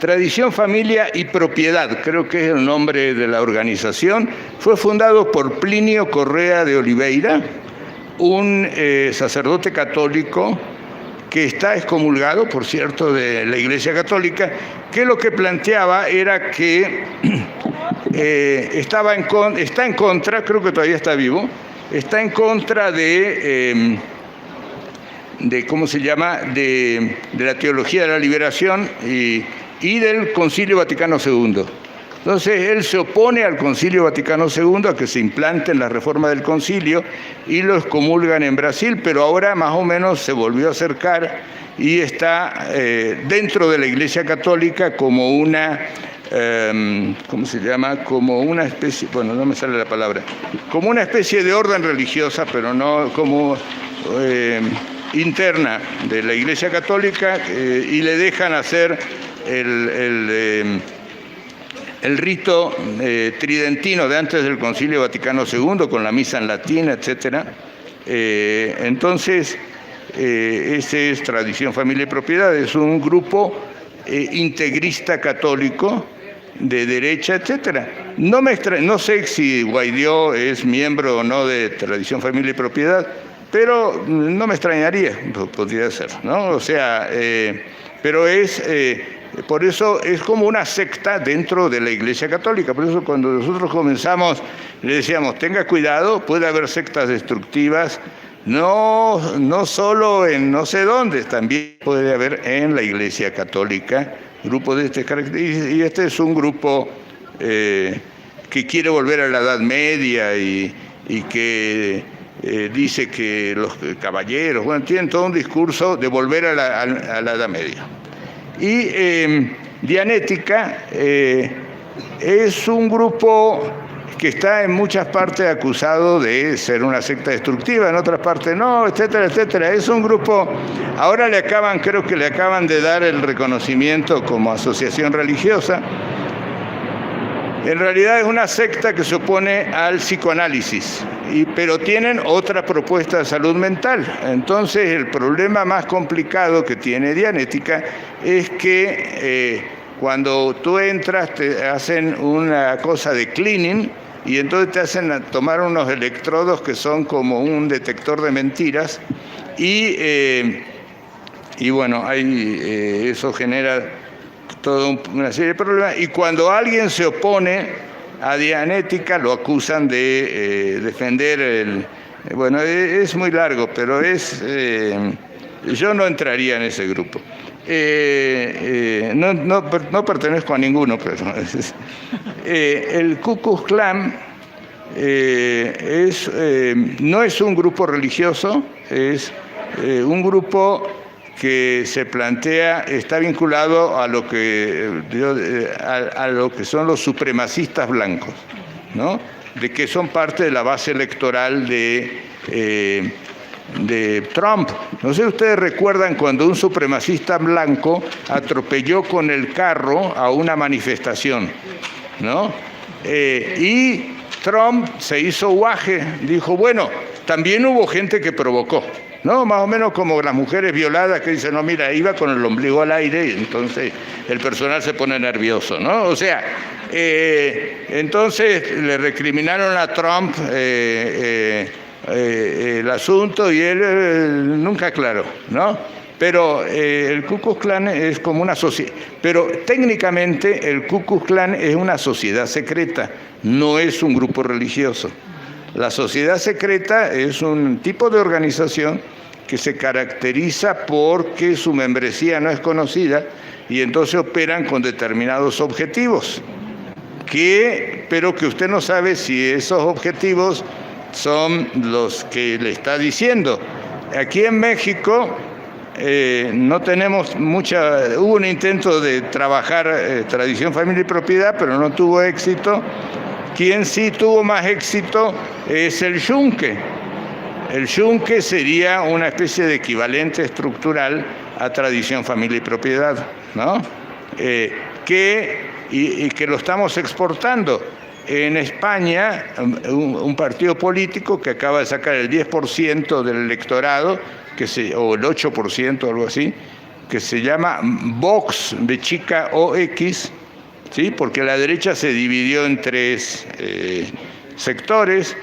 Tradición, Familia y Propiedad, creo que es el nombre de la organización, fue fundado por Plinio Correa de Oliveira, un sacerdote católico que está excomulgado, por cierto, de la Iglesia Católica, que lo que planteaba era que está en contra, creo que todavía está vivo, está en contra de ¿cómo se llama?, de la teología de la liberación y del Concilio Vaticano II. Entonces él se opone al Concilio Vaticano II, a que se implanten las reformas del concilio, y lo excomulgan en Brasil, pero ahora más o menos se volvió a acercar y está dentro de la Iglesia Católica como una, ¿cómo se llama?, como una especie, bueno, no me sale la palabra, como una especie de orden religiosa, pero no como interna de la Iglesia Católica, y le dejan hacer el rito tridentino de antes del Concilio Vaticano II, con la misa en latín, etc. Entonces, ese es Tradición, Familia y Propiedad, es un grupo integrista católico de derecha, etc. No sé si Guaidó es miembro o no de Tradición, Familia y Propiedad, pero no me extrañaría, podría ser, ¿no? O sea, pero por eso es como una secta dentro de la Iglesia Católica. Por eso cuando nosotros comenzamos le decíamos, tenga cuidado, puede haber sectas destructivas, no solo en no sé dónde, también puede haber en la Iglesia Católica grupos de este carácter. Y este es un grupo que quiere volver a la Edad Media y que dice que los caballeros, bueno, tienen todo un discurso de volver a la Edad Media. Y Dianética es un grupo que está en muchas partes acusado de ser una secta destructiva, en otras partes no, etcétera, etcétera. Es un grupo, ahora creo que le acaban de dar el reconocimiento como asociación religiosa. En realidad es una secta que se opone al psicoanálisis, pero tienen otra propuesta de salud mental. Entonces el problema más complicado que tiene Dianética es que cuando tú entras te hacen una cosa de cleaning y entonces te hacen tomar unos electrodos que son como un detector de mentiras y bueno, eso genera toda una serie de problemas, y cuando alguien se opone a Dianética lo acusan de defender bueno, es muy largo, pero yo no entraría en ese grupo. No pertenezco a ninguno, pero el Ku Klux Klan no es un grupo religioso, es un grupo que se plantea, está vinculado a lo que son los supremacistas blancos, ¿no? De que son parte de la base electoral de Trump. No sé si ustedes recuerdan cuando un supremacista blanco atropelló con el carro a una manifestación, ¿no? Y Trump se hizo guaje, dijo, bueno, también hubo gente que provocó, ¿no? Más o menos como las mujeres violadas que dicen, no, mira, iba con el ombligo al aire y entonces el personal se pone nervioso, ¿no? O sea, entonces le recriminaron a Trump el asunto y él nunca aclaró, ¿no? Pero el Ku Klux Klan es como una sociedad, pero técnicamente el Ku Klux Klan es una sociedad secreta, no es un grupo religioso. La sociedad secreta es un tipo de organización que se caracteriza porque su membresía no es conocida y entonces operan con determinados objetivos, pero que usted no sabe si esos objetivos son los que le está diciendo. Aquí en México no tenemos hubo un intento de trabajar tradición, familia y propiedad, pero no tuvo éxito. Quien sí tuvo más éxito es el Yunque. El Yunque sería una especie de equivalente estructural a tradición, familia y propiedad, ¿no? Que lo estamos exportando. En España, un partido político que acaba de sacar el 10% del electorado, o el 8%, algo así, que se llama Vox, de chica OX, ¿sí? Porque la derecha se dividió en tres sectores,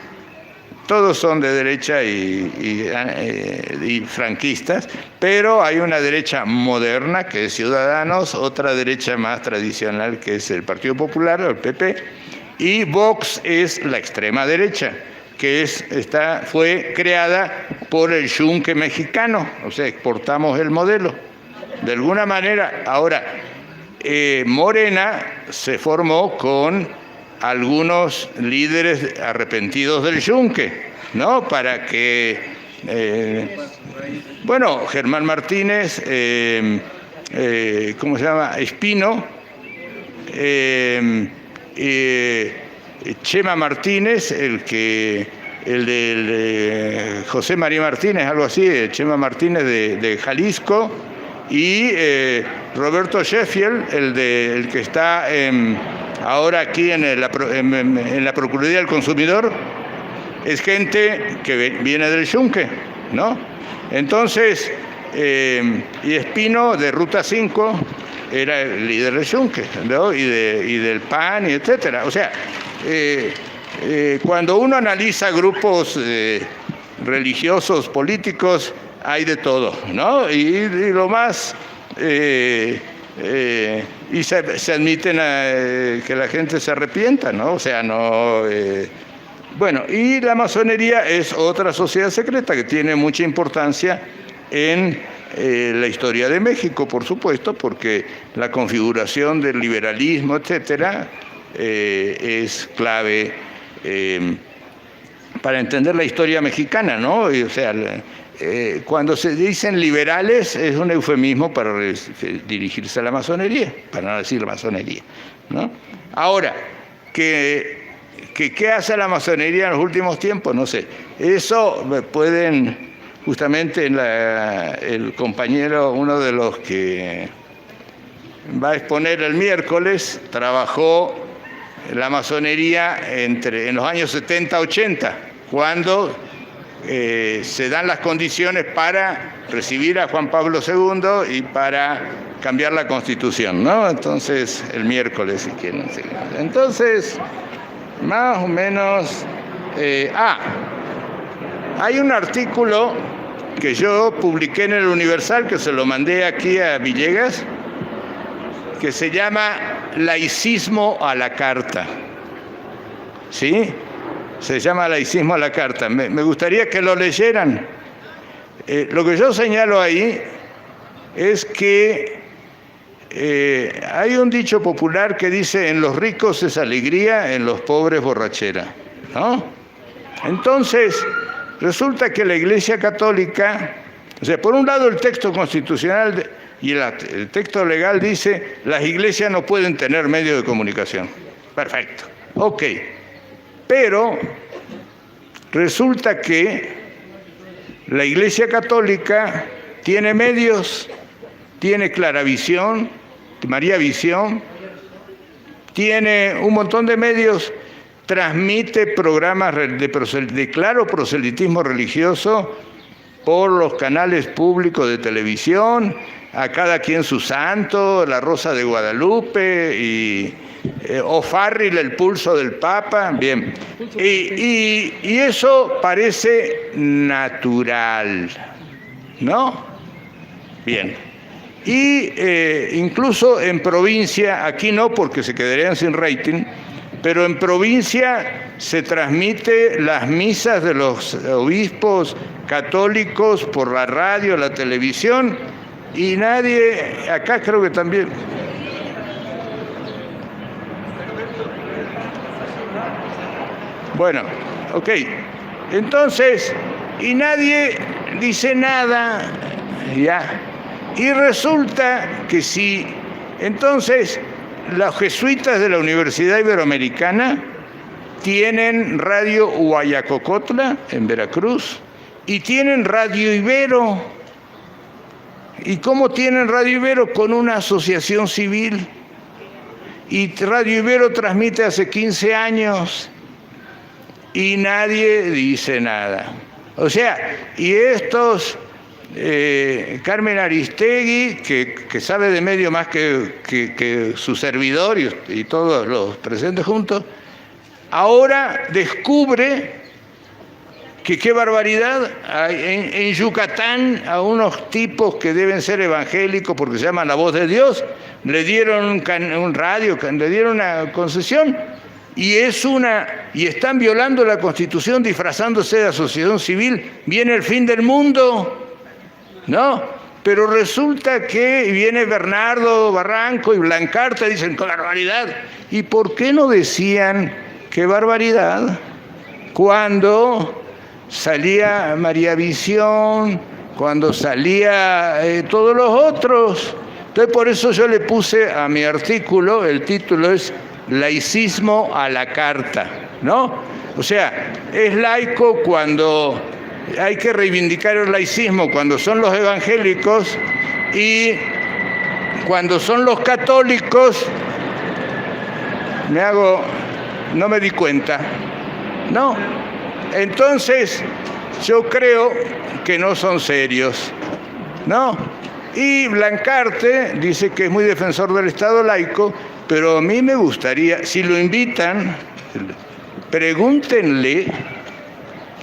todos son de derecha y franquistas, pero hay una derecha moderna que es Ciudadanos, otra derecha más tradicional que es el Partido Popular, el PP, y Vox es la extrema derecha, que fue creada por el Yunque mexicano, o sea, exportamos el modelo. De alguna manera, ahora, Morena se formó con algunos líderes arrepentidos del Yunque, ¿no? Para que, Germán Martínez, ¿cómo se llama? Espino, Chema Martínez, el de José María Martínez, algo así, Chema Martínez de Jalisco, y Roberto Sheffield, el que está ahora aquí en la Procuraduría del Consumidor, es gente que viene del Yunque, ¿no? Entonces, y Espino de Ruta 5 era el líder del Yunque, ¿no? y del PAN, y etcétera. O sea, cuando uno analiza grupos religiosos, políticos, hay de todo, ¿no? Y lo más... y se admiten que la gente se arrepienta, ¿no? O sea, no... Bueno, y la masonería es otra sociedad secreta que tiene mucha importancia en la historia de México, por supuesto, porque la configuración del liberalismo, etcétera, es clave para entender la historia mexicana, ¿no? O sea, cuando se dicen liberales es un eufemismo para dirigirse a la masonería, para no decir la masonería, ¿no? Ahora, ¿qué hace la masonería en los últimos tiempos? No sé. Eso pueden, justamente el compañero, uno de los que va a exponer el miércoles, trabajó la masonería en los años 70-80, cuando se dan las condiciones para recibir a Juan Pablo II y para cambiar la Constitución, ¿no? Entonces, el miércoles, si quieren. Sí. Entonces, más o menos... hay un artículo que yo publiqué en el Universal, que se lo mandé aquí a Villegas, que se llama Laicismo a la carta. ¿Sí? Se llama Laicismo a la carta. Me gustaría que lo leyeran. Lo que yo señalo ahí es que hay un dicho popular que dice: en los ricos es alegría, en los pobres borrachera, ¿no? Entonces, resulta que la Iglesia Católica, o sea, por un lado el texto constitucional y el texto legal dice: las iglesias no pueden tener medios de comunicación. Perfecto, ok. Pero resulta que la Iglesia Católica tiene medios, tiene Claravisión, María Visión, tiene un montón de medios, transmite programas de claro proselitismo religioso por los canales públicos de televisión, a cada quien su santo, la Rosa de Guadalupe y O'Farrill, el pulso del Papa, bien. Y eso parece natural, ¿no? Bien. Y incluso en provincia, aquí no porque se quedarían sin rating, pero en provincia se transmite las misas de los obispos católicos por la radio, la televisión, y nadie, acá creo que también. Bueno, ok. Entonces, y nadie dice nada, ya. Y resulta que si, entonces, los jesuitas de la Universidad Iberoamericana tienen Radio Huayacocotla en Veracruz y tienen Radio Ibero. ¿Y cómo tienen Radio Ibero? Con una asociación civil. Y Radio Ibero transmite hace 15 años y nadie dice nada. O sea, y estos... Carmen Aristegui, que sabe de medio más que su servidor y todos los presentes juntos, ahora descubre que qué barbaridad, en Yucatán a unos tipos que deben ser evangélicos porque se llaman La Voz de Dios, le dieron un radio, le dieron una concesión y están violando la Constitución disfrazándose de asociación civil. Viene el fin del mundo. No, pero resulta que viene Bernardo Barranco y Blancarte, dicen ¡qué barbaridad! ¿Y por qué no decían qué barbaridad cuando salía María Visión, cuando salía todos los otros? Entonces por eso yo le puse a mi artículo, el título es Laicismo a la carta, ¿no? O sea, es laico cuando... Hay que reivindicar el laicismo cuando son los evangélicos y cuando son los católicos no me di cuenta. No. Entonces, yo creo que no son serios. ¿No? Y Blancarte dice que es muy defensor del Estado laico, pero a mí me gustaría, si lo invitan, pregúntenle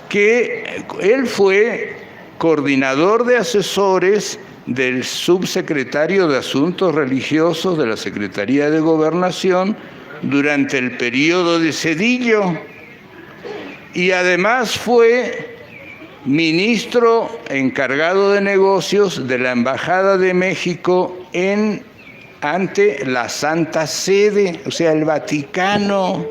que él fue coordinador de asesores del subsecretario de Asuntos Religiosos de la Secretaría de Gobernación durante el periodo de Zedillo y además fue ministro encargado de negocios de la Embajada de México ante la Santa Sede, o sea, el Vaticano,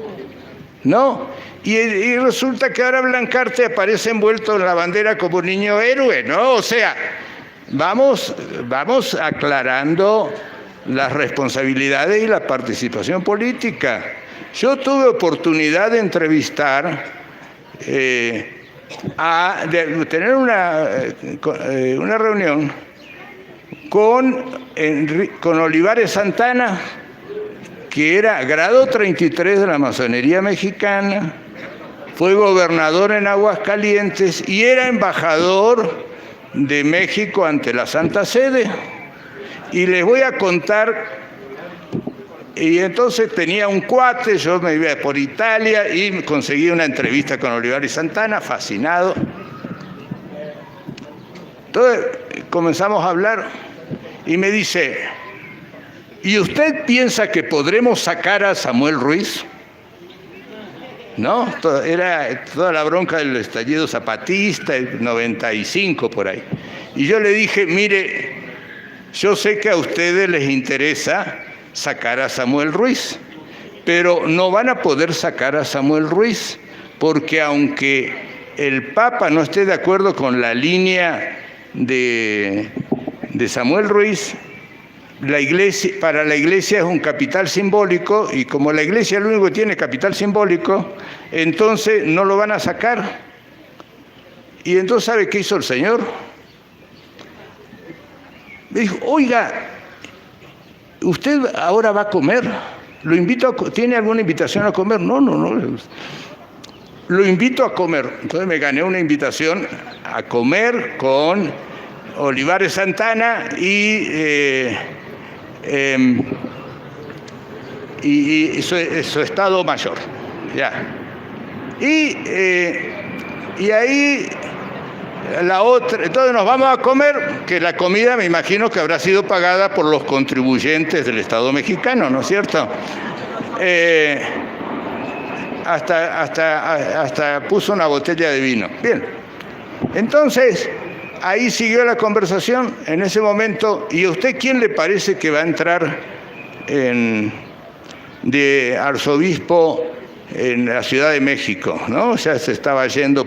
¿no? Y resulta que ahora Blancarte aparece envuelto en la bandera como niño héroe, ¿no? O sea, vamos aclarando las responsabilidades y la participación política. Yo tuve oportunidad de entrevistar, de tener una reunión con Olivares Santana, que era grado 33 de la masonería mexicana, fue gobernador en Aguascalientes y era embajador de México ante la Santa Sede. Y les voy a contar, y entonces tenía un cuate, yo me iba por Italia y conseguí una entrevista con Olivares Santana, fascinado. Entonces comenzamos a hablar y me dice, ¿y usted piensa que podremos sacar a Samuel Ruiz? ¿No? Era toda la bronca del estallido zapatista, el 95 por ahí. Y yo le dije, mire, yo sé que a ustedes les interesa sacar a Samuel Ruiz, pero no van a poder sacar a Samuel Ruiz, porque aunque el Papa no esté de acuerdo con la línea de Samuel Ruiz, la iglesia, para la iglesia es un capital simbólico, y como la iglesia es lo único que tiene capital simbólico, entonces no lo van a sacar. Y entonces, ¿sabe qué hizo el señor? Me dijo, oiga, ¿usted ahora va a comer? ¿Lo invito ¿Tiene alguna invitación a comer? No. Lo invito a comer. Entonces me gané una invitación a comer con Olivares Santana y su Estado Mayor. Ya. Y ahí la otra, entonces nos vamos a comer, que la comida me imagino que habrá sido pagada por los contribuyentes del Estado mexicano, ¿no es cierto? Hasta puso una botella de vino. Bien, entonces ahí siguió la conversación en ese momento. ¿Y a usted quién le parece que va a entrar de arzobispo en la Ciudad de México? ¿No? O sea, se estaba yendo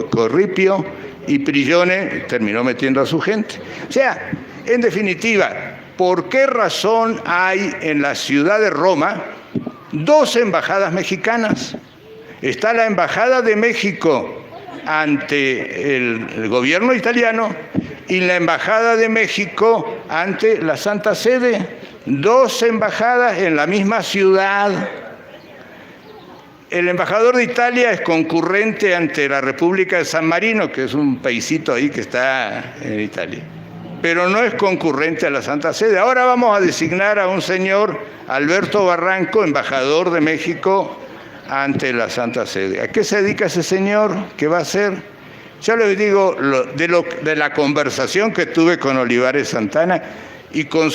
Corripio, y Prillone terminó metiendo a su gente. O sea, en definitiva, ¿por qué razón hay en la ciudad de Roma 2 embajadas mexicanas? Está la Embajada de México ante el gobierno italiano y la Embajada de México ante la Santa Sede. 2 embajadas en la misma ciudad. El embajador de Italia es concurrente ante la República de San Marino, que es un paisito ahí que está en Italia, pero no es concurrente a la Santa Sede. Ahora vamos a designar a un señor, Alberto Barranco, embajador de México ante la Santa Sede. ¿A qué se dedica ese señor? ¿Qué va a hacer? Yo les digo, de la conversación que tuve con Olivares Santana y con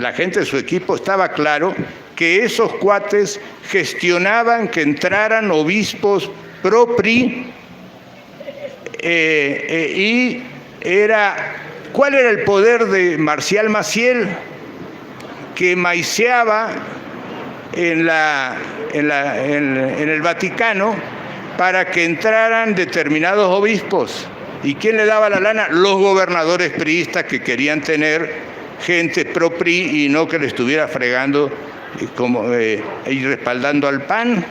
la gente de su equipo, estaba claro que esos cuates gestionaban que entraran obispos pro PRI, ¿cuál era el poder de Marcial Maciel? Que maiceaba en el Vaticano para que entraran determinados obispos. ¿Y quién le daba la lana? Los gobernadores priistas, que querían tener gente pro PRI y no que le estuviera fregando y respaldando al PAN.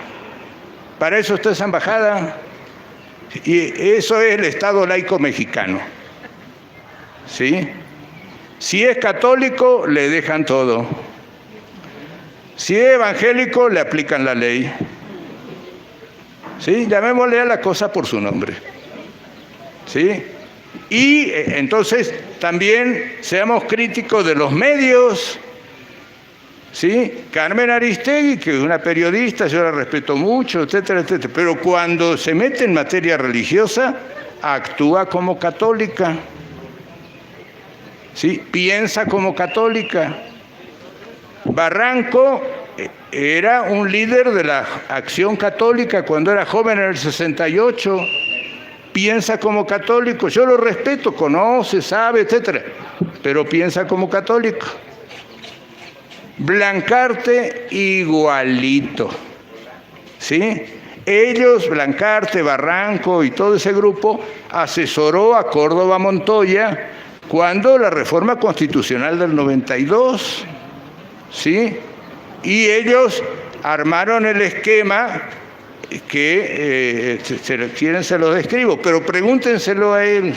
Para eso está esa embajada. Y eso es el Estado laico mexicano. ¿Sí? Si es católico, le dejan todo. Si es evangélico, le aplican la ley. ¿Sí? Llamémosle a la cosa por su nombre. ¿Sí? Y entonces también seamos críticos de los medios. ¿Sí? Carmen Aristegui, que es una periodista, yo la respeto mucho, etcétera, etcétera, pero cuando se mete en materia religiosa, actúa como católica. ¿Sí? Piensa como católica. Barranco era un líder de la Acción Católica cuando era joven en el 68. Piensa como católico. Yo lo respeto, conoce, sabe, etcétera, pero piensa como católico. Blancarte igualito. ¿Sí? Ellos, Blancarte, Barranco y todo ese grupo, asesoró a Córdoba Montoya cuando la reforma constitucional del 92, ¿sí? Y ellos armaron el esquema que, si quieren se lo describo, pero pregúntenselo a él.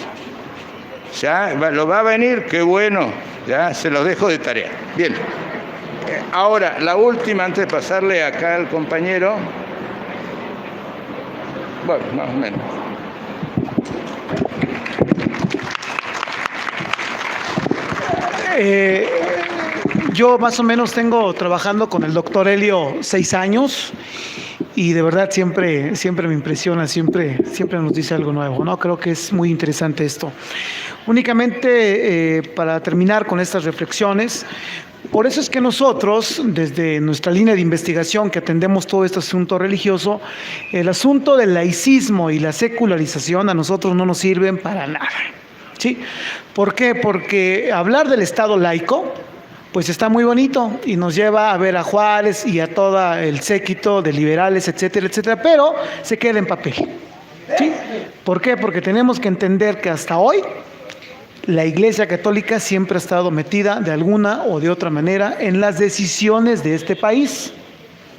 Ya lo va a venir, qué bueno, ya se lo dejo de tarea. Bien. Ahora, la última, antes de pasarle acá al compañero. Bueno, más o menos. Yo más o menos tengo trabajando con el doctor Helio 6 años y de verdad siempre me impresiona, siempre nos dice algo nuevo, ¿no? Creo que es muy interesante esto. Únicamente para terminar con estas reflexiones, por eso es que nosotros, desde nuestra línea de investigación que atendemos todo este asunto religioso, el asunto del laicismo y la secularización a nosotros no nos sirven para nada. ¿Sí? ¿Por qué? Porque hablar del Estado laico, pues está muy bonito y nos lleva a ver a Juárez y a todo el séquito de liberales, etcétera, etcétera, pero se queda en papel. ¿Sí? ¿Por qué? Porque tenemos que entender que hasta hoy la Iglesia Católica siempre ha estado metida de alguna o de otra manera en las decisiones de este país.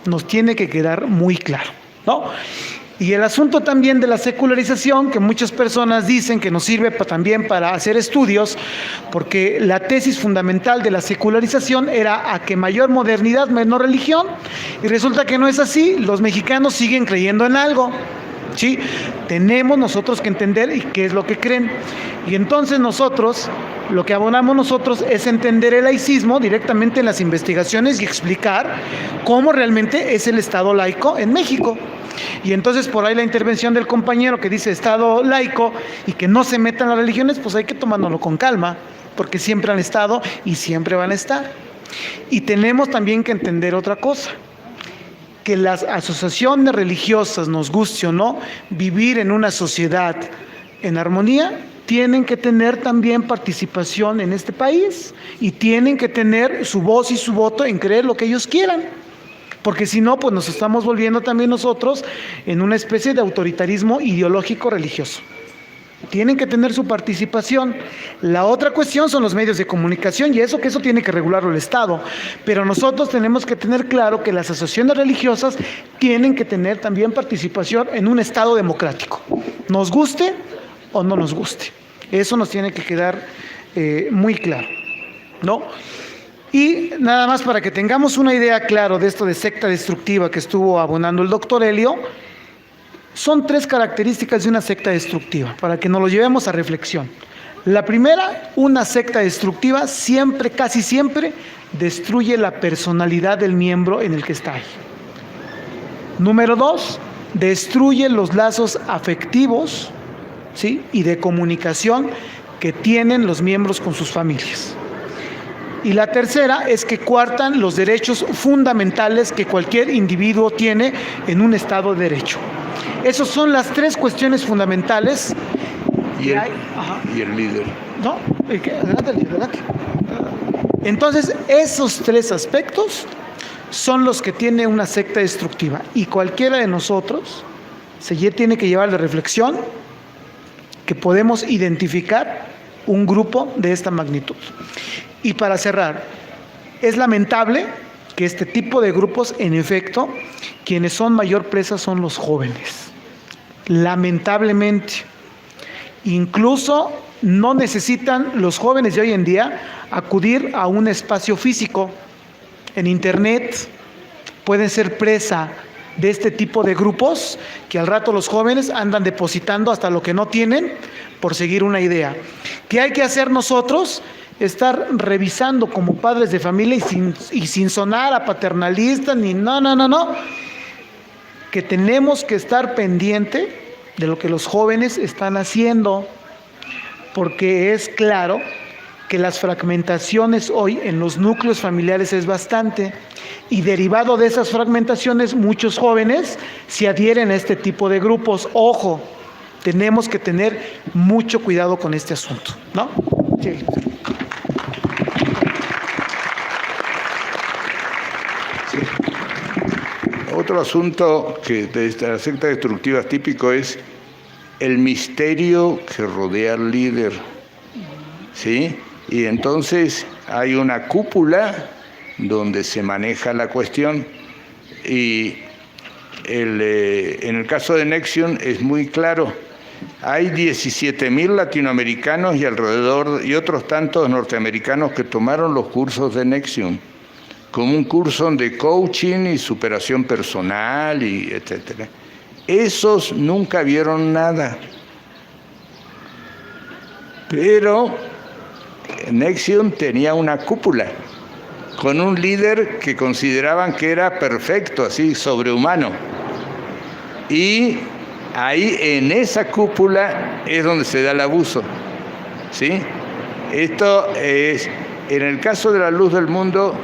Nos tiene que quedar muy claro, ¿no? Y el asunto también de la secularización, que muchas personas dicen que nos sirve también para hacer estudios, porque la tesis fundamental de la secularización era a que mayor modernidad, menor religión, y resulta que no es así, los mexicanos siguen creyendo en algo. ¿Sí? Tenemos nosotros que entender y qué es lo que creen. Y entonces nosotros, lo que abonamos nosotros es entender el laicismo directamente en las investigaciones y explicar cómo realmente es el Estado laico en México. Y entonces por ahí la intervención del compañero que dice Estado laico y que no se metan las religiones, pues hay que tomárnoslo con calma, porque siempre han estado y siempre van a estar. Y tenemos también que entender otra cosa, que las asociaciones religiosas, nos guste o no, vivir en una sociedad en armonía, tienen que tener también participación en este país y tienen que tener su voz y su voto en creer lo que ellos quieran. Porque si no, pues nos estamos volviendo también nosotros en una especie de autoritarismo ideológico religioso. Tienen que tener su participación. La otra cuestión son los medios de comunicación y eso tiene que regularlo el Estado. Pero nosotros tenemos que tener claro que las asociaciones religiosas tienen que tener también participación en un Estado democrático. Nos guste o no nos guste. Eso nos tiene que quedar muy claro, ¿no? Y nada más para que tengamos una idea clara de esto de secta destructiva que estuvo abonando el doctor Helio, son 3 características de una secta destructiva, para que nos lo llevemos a reflexión. La primera, una secta destructiva siempre, casi siempre, destruye la personalidad del miembro en el que está ahí. Número 2, destruye los lazos afectivos, ¿sí?, y de comunicación que tienen los miembros con sus familias. Y la tercera es que coartan los derechos fundamentales que cualquier individuo tiene en un Estado de Derecho. Esas son las 3 cuestiones fundamentales. Y el líder. No, adelante. Entonces, esos 3 aspectos son los que tiene una secta destructiva. Y cualquiera de nosotros tiene que llevar de reflexión que podemos identificar un grupo de esta magnitud. Y para cerrar, es lamentable que este tipo de grupos, en efecto, quienes son mayor presa son los jóvenes. Lamentablemente. Incluso no necesitan los jóvenes de hoy en día acudir a un espacio físico. En Internet pueden ser presa de este tipo de grupos que al rato los jóvenes andan depositando hasta lo que no tienen por seguir una idea. ¿Qué hay que hacer nosotros? Estar revisando como padres de familia y sin sonar a paternalistas ni no, que tenemos que estar pendiente de lo que los jóvenes están haciendo, porque es claro que las fragmentaciones hoy en los núcleos familiares es bastante, y derivado de esas fragmentaciones muchos jóvenes se adhieren a este tipo de grupos. Ojo, tenemos que tener mucho cuidado con este asunto, ¿no? Sí. Otro asunto que de las sectas destructivas típico es el misterio que rodea al líder, ¿sí? Y entonces hay una cúpula donde se maneja la cuestión y en el caso de NXIVM es muy claro. Hay 17,000 latinoamericanos y otros tantos norteamericanos que tomaron los cursos de NXIVM. como un curso de coaching y superación personal y etcétera. Esos nunca vieron nada. Pero Nexium tenía una cúpula con un líder que consideraban que era perfecto, así sobrehumano. Y ahí en esa cúpula es donde se da el abuso, ¿sí? Esto es, en el caso de la luz del mundo,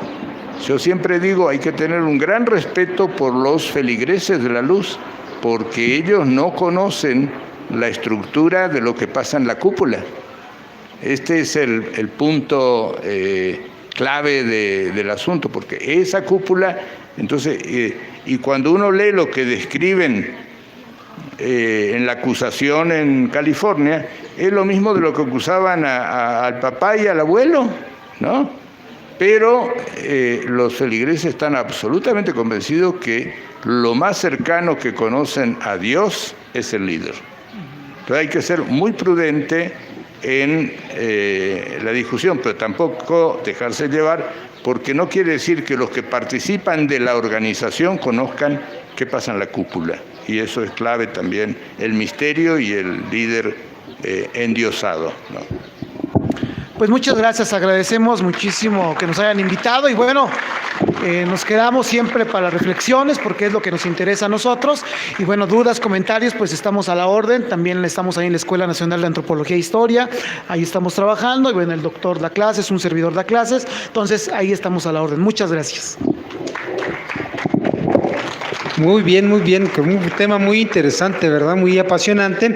yo siempre digo, hay que tener un gran respeto por los feligreses de la luz, porque ellos no conocen la estructura de lo que pasa en la cúpula. Este es el punto clave del asunto, porque esa cúpula, entonces, y cuando uno lee lo que describen en la acusación en California, es lo mismo de lo que acusaban al papá y al abuelo, ¿no? Pero los feligreses están absolutamente convencidos que lo más cercano que conocen a Dios es el líder. Entonces hay que ser muy prudente en la discusión, pero tampoco dejarse llevar, porque no quiere decir que los que participan de la organización conozcan qué pasa en la cúpula. Y eso es clave también, el misterio y el líder endiosado, ¿no? Pues muchas gracias, agradecemos muchísimo que nos hayan invitado y bueno, nos quedamos siempre para reflexiones porque es lo que nos interesa a nosotros y bueno, dudas, comentarios, pues estamos a la orden, también estamos ahí en la Escuela Nacional de Antropología e Historia, ahí estamos trabajando y bueno, el doctor da clases, un servidor da clases, entonces ahí estamos a la orden, muchas gracias. Muy bien, con un tema muy interesante, ¿verdad? Muy apasionante.